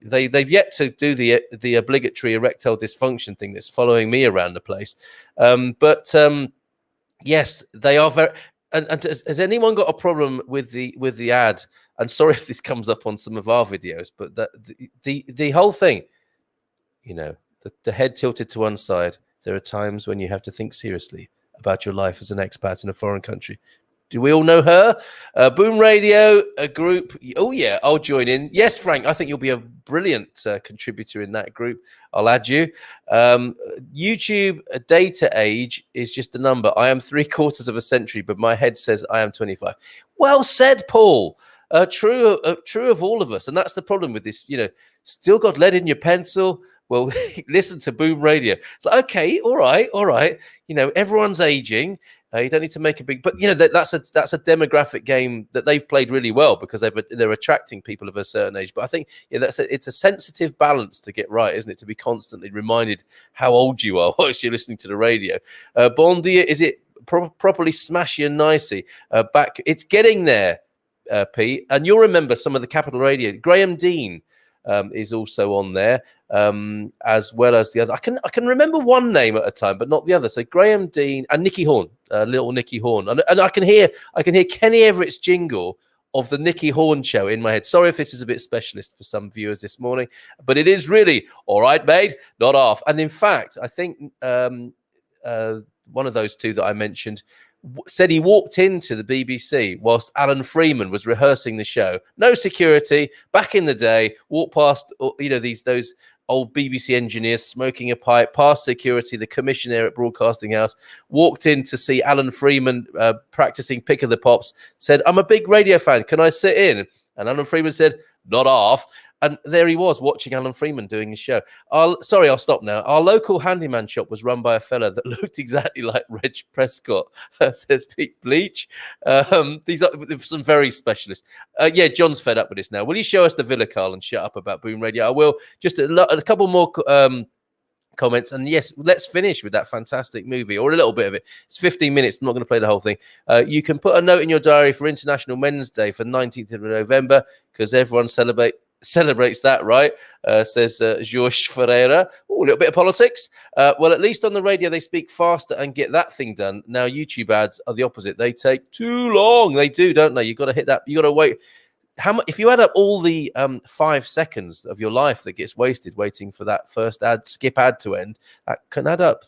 They've yet to do the obligatory erectile dysfunction thing that's following me around the place. Yes, they are very. And has anyone got a problem with the ad? And sorry if this comes up on some of our videos, but the whole thing, the head tilted to one side. There are times when you have to think seriously about your life as an expat in a foreign country. Do we all know her? Boom Radio, a group. Oh, yeah, I'll join in. Yes, Frank, I think you'll be a brilliant contributor in that group. I'll add you. YouTube data age is just a number. I am 3/4 of a century, but my head says I am 25. Well said, Paul. True of all of us. And that's the problem with this, still got lead in your pencil. Well, listen to Boom Radio. It's like, okay, all right. Everyone's aging. You don't need to make a big, but that's a demographic game that they've played really well because they're attracting people of a certain age. But I think it's a sensitive balance to get right, isn't it? To be constantly reminded how old you are whilst you're listening to the radio. Bon dia, is it properly smashy and nicey? Back, it's getting there, Pete. And you'll remember some of the Capital Radio. Graham Dean is also on there. As well as the other. I can remember one name at a time, but not the other. So Graham Dean and Nicky Horn, little Nicky Horn, and I can hear Kenny Everett's jingle of the Nicky Horn show in my head. Sorry if this is a bit specialist for some viewers this morning, but it is really all right, mate, not off. And in fact, I think one of those two that I mentioned said he walked into the BBC whilst Alan Freeman was rehearsing the show. No security. Back in the day, walked past, those old BBC engineers smoking a pipe, past security, the commissioner at Broadcasting House, walked in to see Alan Freeman practicing Pick of the Pops, said, I'm a big radio fan. Can I sit in? And Alan Freeman said, not off. And there he was watching Alan Freeman doing his show. I'll stop now. Our local handyman shop was run by a fella that looked exactly like Reg Prescott, says Pete Bleach. These are some very specialists. John's fed up with this now. Will you show us the Villa, Carl, and shut up about Boom Radio? I will. Just a couple more comments. And yes, let's finish with that fantastic movie, or a little bit of it. It's 15 minutes. I'm not going to play the whole thing. You can put a note in your diary for International Men's Day for 19th of November, because everyone celebrates that, right? Says Jorge Ferreira. A little bit of politics. Well, at least on the radio, they speak faster and get that thing done. Now, YouTube ads are the opposite. They take too long. They do, don't they? You've got to hit that. You've got to wait. How much? If you add up all the 5 seconds of your life that gets wasted waiting for that first skip ad to end, that can add up.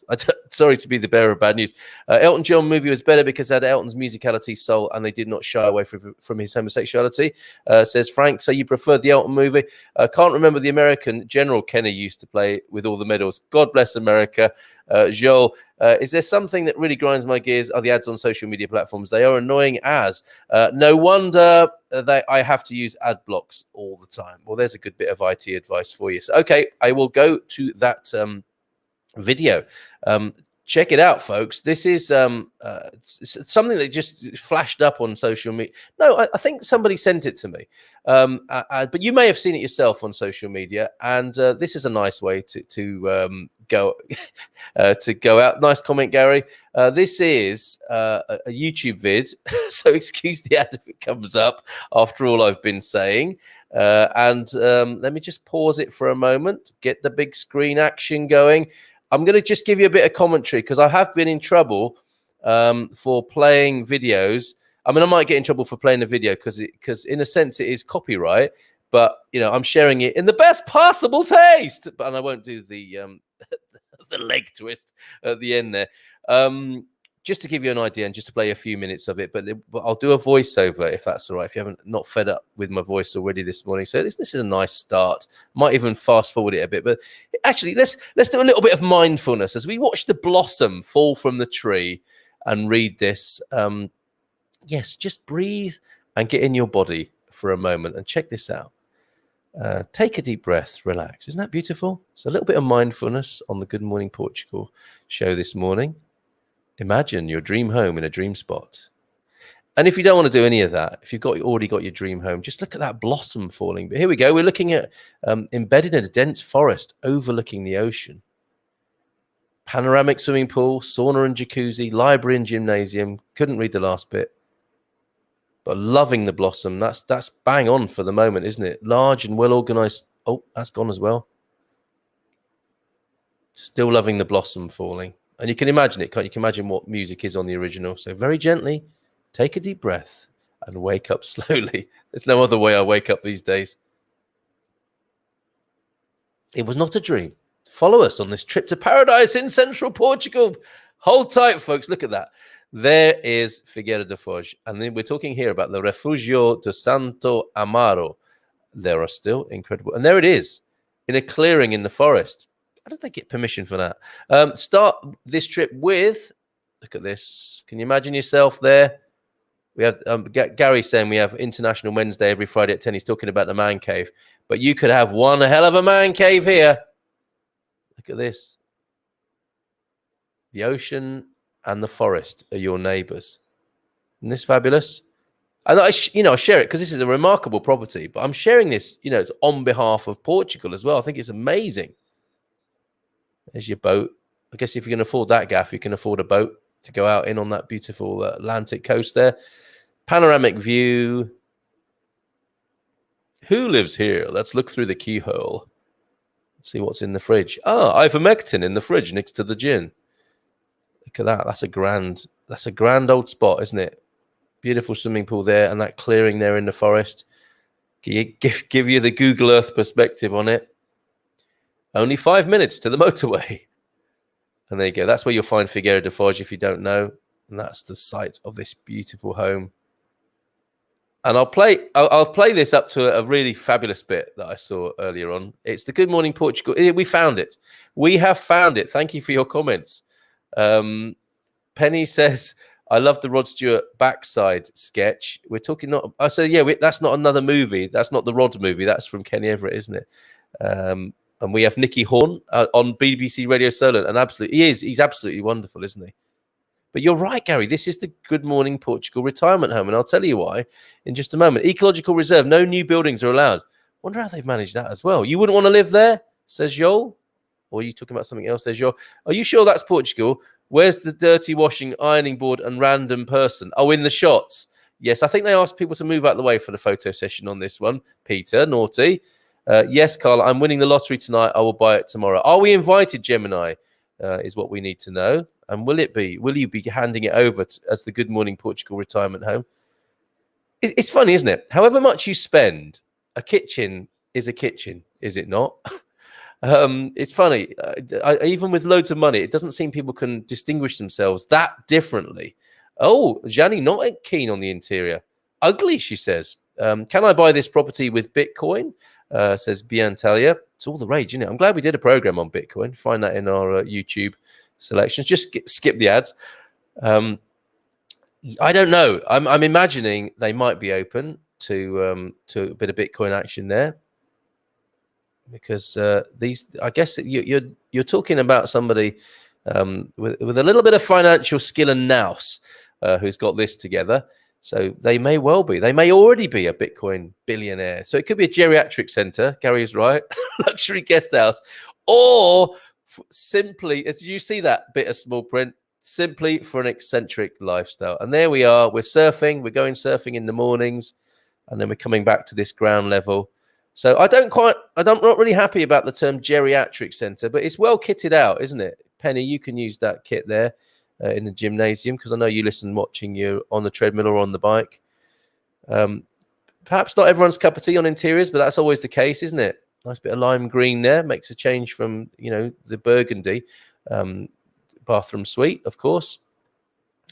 Sorry to be the bearer of bad news. Elton John movie was better because it had Elton's musicality, soul, and they did not shy away from his homosexuality. Says Frank. So you preferred the Elton movie? Can't remember the American General Kenny used to play with all the medals. God bless America. Joel. Is there something that really grinds my gears? Are the ads on social media platforms? They are annoying as. No wonder I have to use ad blocks all the time. Well, there's a good bit of IT advice for you. So, okay, I will go to that video. Check it out, folks. This is something that just flashed up on social media. No, I think somebody sent it to me. But you may have seen it yourself on social media. And this is a nice way to go to go out. Nice comment, Gary. This is a YouTube vid. So excuse the ad if it comes up after all I've been saying. And let me just pause it for a moment. Get the big screen action going. I'm going to just give you a bit of commentary because I have been in trouble for playing videos. I mean, I might get in trouble for playing a video because in a sense it is copyright, but I'm sharing it in the best possible taste. And I won't do the the leg twist at the end there. Just to give you an idea and just to play a few minutes of it, but I'll do a voiceover if that's all right. If you haven't not fed up with my voice already this morning, so this is a nice start. Might even fast forward it a bit, but actually let's do a little bit of mindfulness as we watch the blossom fall from the tree and read this. Yes, just breathe and get in your body for a moment and check this out. Take a deep breath, relax. Isn't that beautiful? So a little bit of mindfulness on the Good Morning Portugal show this morning. Imagine your dream home in a dream spot. And if you don't want to do any of that, if you've already got your dream home, just look at that blossom falling. But here we go. We're looking at embedded in a dense forest overlooking the ocean. Panoramic swimming pool, sauna and jacuzzi, library and gymnasium. Couldn't read the last bit. But loving the blossom. That's bang on for the moment, isn't it? Large and well organized. Oh, that's gone as well. Still loving the blossom falling. And you can imagine it, can't you? You can imagine what music is on the original. So very gently, take a deep breath and wake up slowly. There's no other way I wake up these days. It was not a dream. Follow us on this trip to paradise in central Portugal. Hold tight, folks. Look at that. There is Figueira da Foz. And then we're talking here about the Refugio de Santo Amaro. There are still incredible. And there it is, in a clearing in the forest. How did they get permission for that? Start this trip with, look at this. Can you imagine yourself there? We have Gary saying we have International Wednesday every Friday at 10. He's talking about the man cave. But you could have one hell of a man cave here. Look at this. The ocean and the forest are your neighbors. Isn't this fabulous? And I share it because this is a remarkable property. But I'm sharing this, on behalf of Portugal as well. I think it's amazing. There's your boat. I guess if you can afford that gaff, you can afford a boat to go out in on that beautiful Atlantic coast there. Panoramic view. Who lives here? Let's look through the keyhole. See what's in the fridge. Ivermectin in the fridge next to the gin. Look at that. That's a grand old spot, isn't it? Beautiful swimming pool there and that clearing there in the forest. Give you the Google Earth perspective on it. Only 5 minutes to the motorway. And there you go. That's where you'll find Figueira da Foz if you don't know. And that's the site of this beautiful home. And I'll play this up to a really fabulous bit that I saw earlier on. It's the Good Morning Portugal. We found it. We have found it. Thank you for your comments. Penny says, I love the Rod Stewart backside sketch. We're talking not... I said, that's not another movie. That's not the Rod movie. That's from Kenny Everett, isn't it? And we have Nicky Horn on BBC Radio Solent. And he's absolutely wonderful, isn't he? But you're right, Gary. This is the Good Morning Portugal retirement home. And I'll tell you why in just a moment. Ecological reserve. No new buildings are allowed. Wonder how they've managed that as well. You wouldn't want to live there, says Joel. Or are you talking about something else, says Joel? Are you sure that's Portugal? Where's the dirty washing, ironing board and random person? Oh, in the shots. Yes, I think they asked people to move out of the way for the photo session on this one. Peter, naughty. Yes, Carl, I'm winning the lottery tonight. I will buy it tomorrow. Are we invited, Gemini? Is what we need to know. And will you be handing it over as the Good Morning Portugal retirement home? It's funny, isn't it? However much you spend, a kitchen is a kitchen, is it not? It's funny. Even with loads of money, it doesn't seem people can distinguish themselves that differently. Oh, Jani, not keen on the interior. Ugly, she says. Can I buy this property with Bitcoin? Says Biantalia. It's all the rage, isn't it? I'm glad we did a program on Bitcoin. Find that in our YouTube selections. Just skip the ads. I don't know. I'm imagining they might be open to a bit of Bitcoin action there, because I guess you're talking about somebody with a little bit of financial skill and nous who's got this together. So they may well be. They may already be a Bitcoin billionaire. So it could be a geriatric center. Gary is right. Luxury guest house. Or simply, as you see that bit of small print, simply for an eccentric lifestyle. And there we are. We're surfing. We're going surfing in the mornings. And then we're coming back to this ground level. So I'm not really happy about the term geriatric center, but it's well kitted out, isn't it? Penny, you can use that kit there. In the gymnasium, because I know you listen watching you on the treadmill or on the bike. Perhaps not everyone's cup of tea on interiors, but that's always the case, isn't it? Nice bit of lime green there, makes a change from the burgundy. Bathroom suite, of course,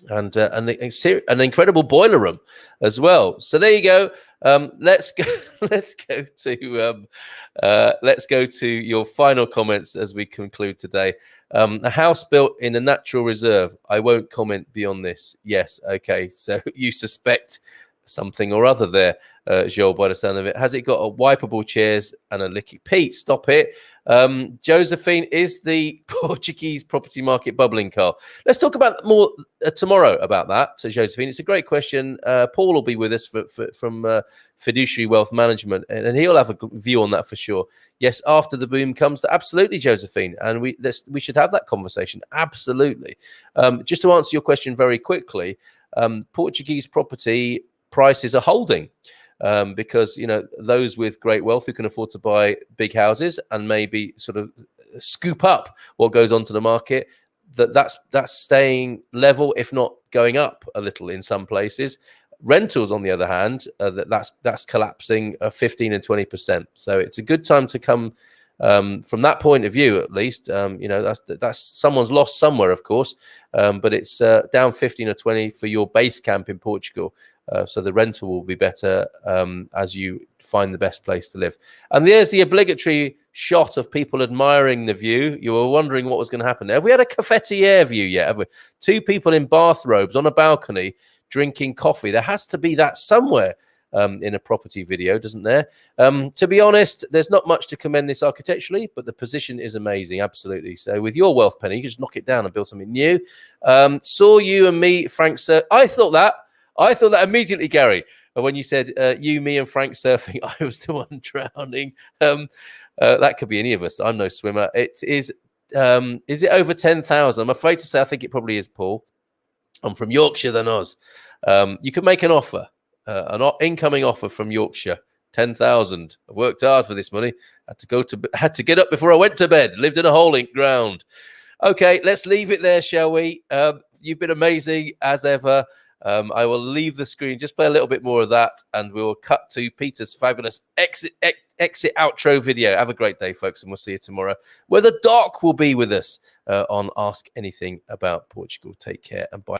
and an incredible boiler room as well. So there you go. Let's go to your final comments as we conclude today. A house built in a natural reserve. I won't comment beyond this. Yes, okay. So you suspect something or other there, Joel, by the sound of it. Has it got a wipeable chairs and a licky? Pete, stop it. Josephine, is the Portuguese property market bubbling, Carl? Let's talk about more tomorrow about that. So, Josephine, it's a great question. Paul will be with us from Fiduciary Wealth Management, and he'll have a view on that for sure. Yes, after the boom comes, absolutely, Josephine, and we should have that conversation. Absolutely. Just to answer your question very quickly, Portuguese property prices are holding. Because, you know, those with great wealth who can afford to buy big houses and maybe sort of scoop up what goes onto the market, that's staying level, if not going up a little in some places. Rentals, on the other hand, that's collapsing 15 and 20%. So it's a good time to come from that point of view, at least. You know, that's someone's lost somewhere, of course, but it's down 15 or 20 for your base camp in Portugal. So the rental will be better as you find the best place to live. And there's the obligatory shot of people admiring the view. You were wondering what was going to happen there. Have we had a cafetiere view yet? Have we? Two people in bathrobes on a balcony drinking coffee. There has to be that somewhere in a property video, doesn't there? To be honest, there's not much to commend this architecturally, but the position is amazing, absolutely. So with your wealth, Penny, you can just knock it down and build something new. Saw you and me, Frank, sir. I thought that immediately, Gary. When you said you, me, and Frank surfing, I was the one drowning. That could be any of us. I'm no swimmer. It is it over 10,000? I'm afraid to say I think it probably is, Paul. I'm from Yorkshire than Oz. You could make an offer, an incoming offer from Yorkshire, 10,000. I've worked hard for this money. Had to get up before I went to bed. Lived in a hole in ground. Okay, let's leave it there, shall we? You've been amazing as ever. I will leave the screen, just play a little bit more of that, and we will cut to Peter's fabulous exit outro video. Have a great day, folks, and we'll see you tomorrow, where the doc will be with us on Ask Anything About Portugal. Take care and bye.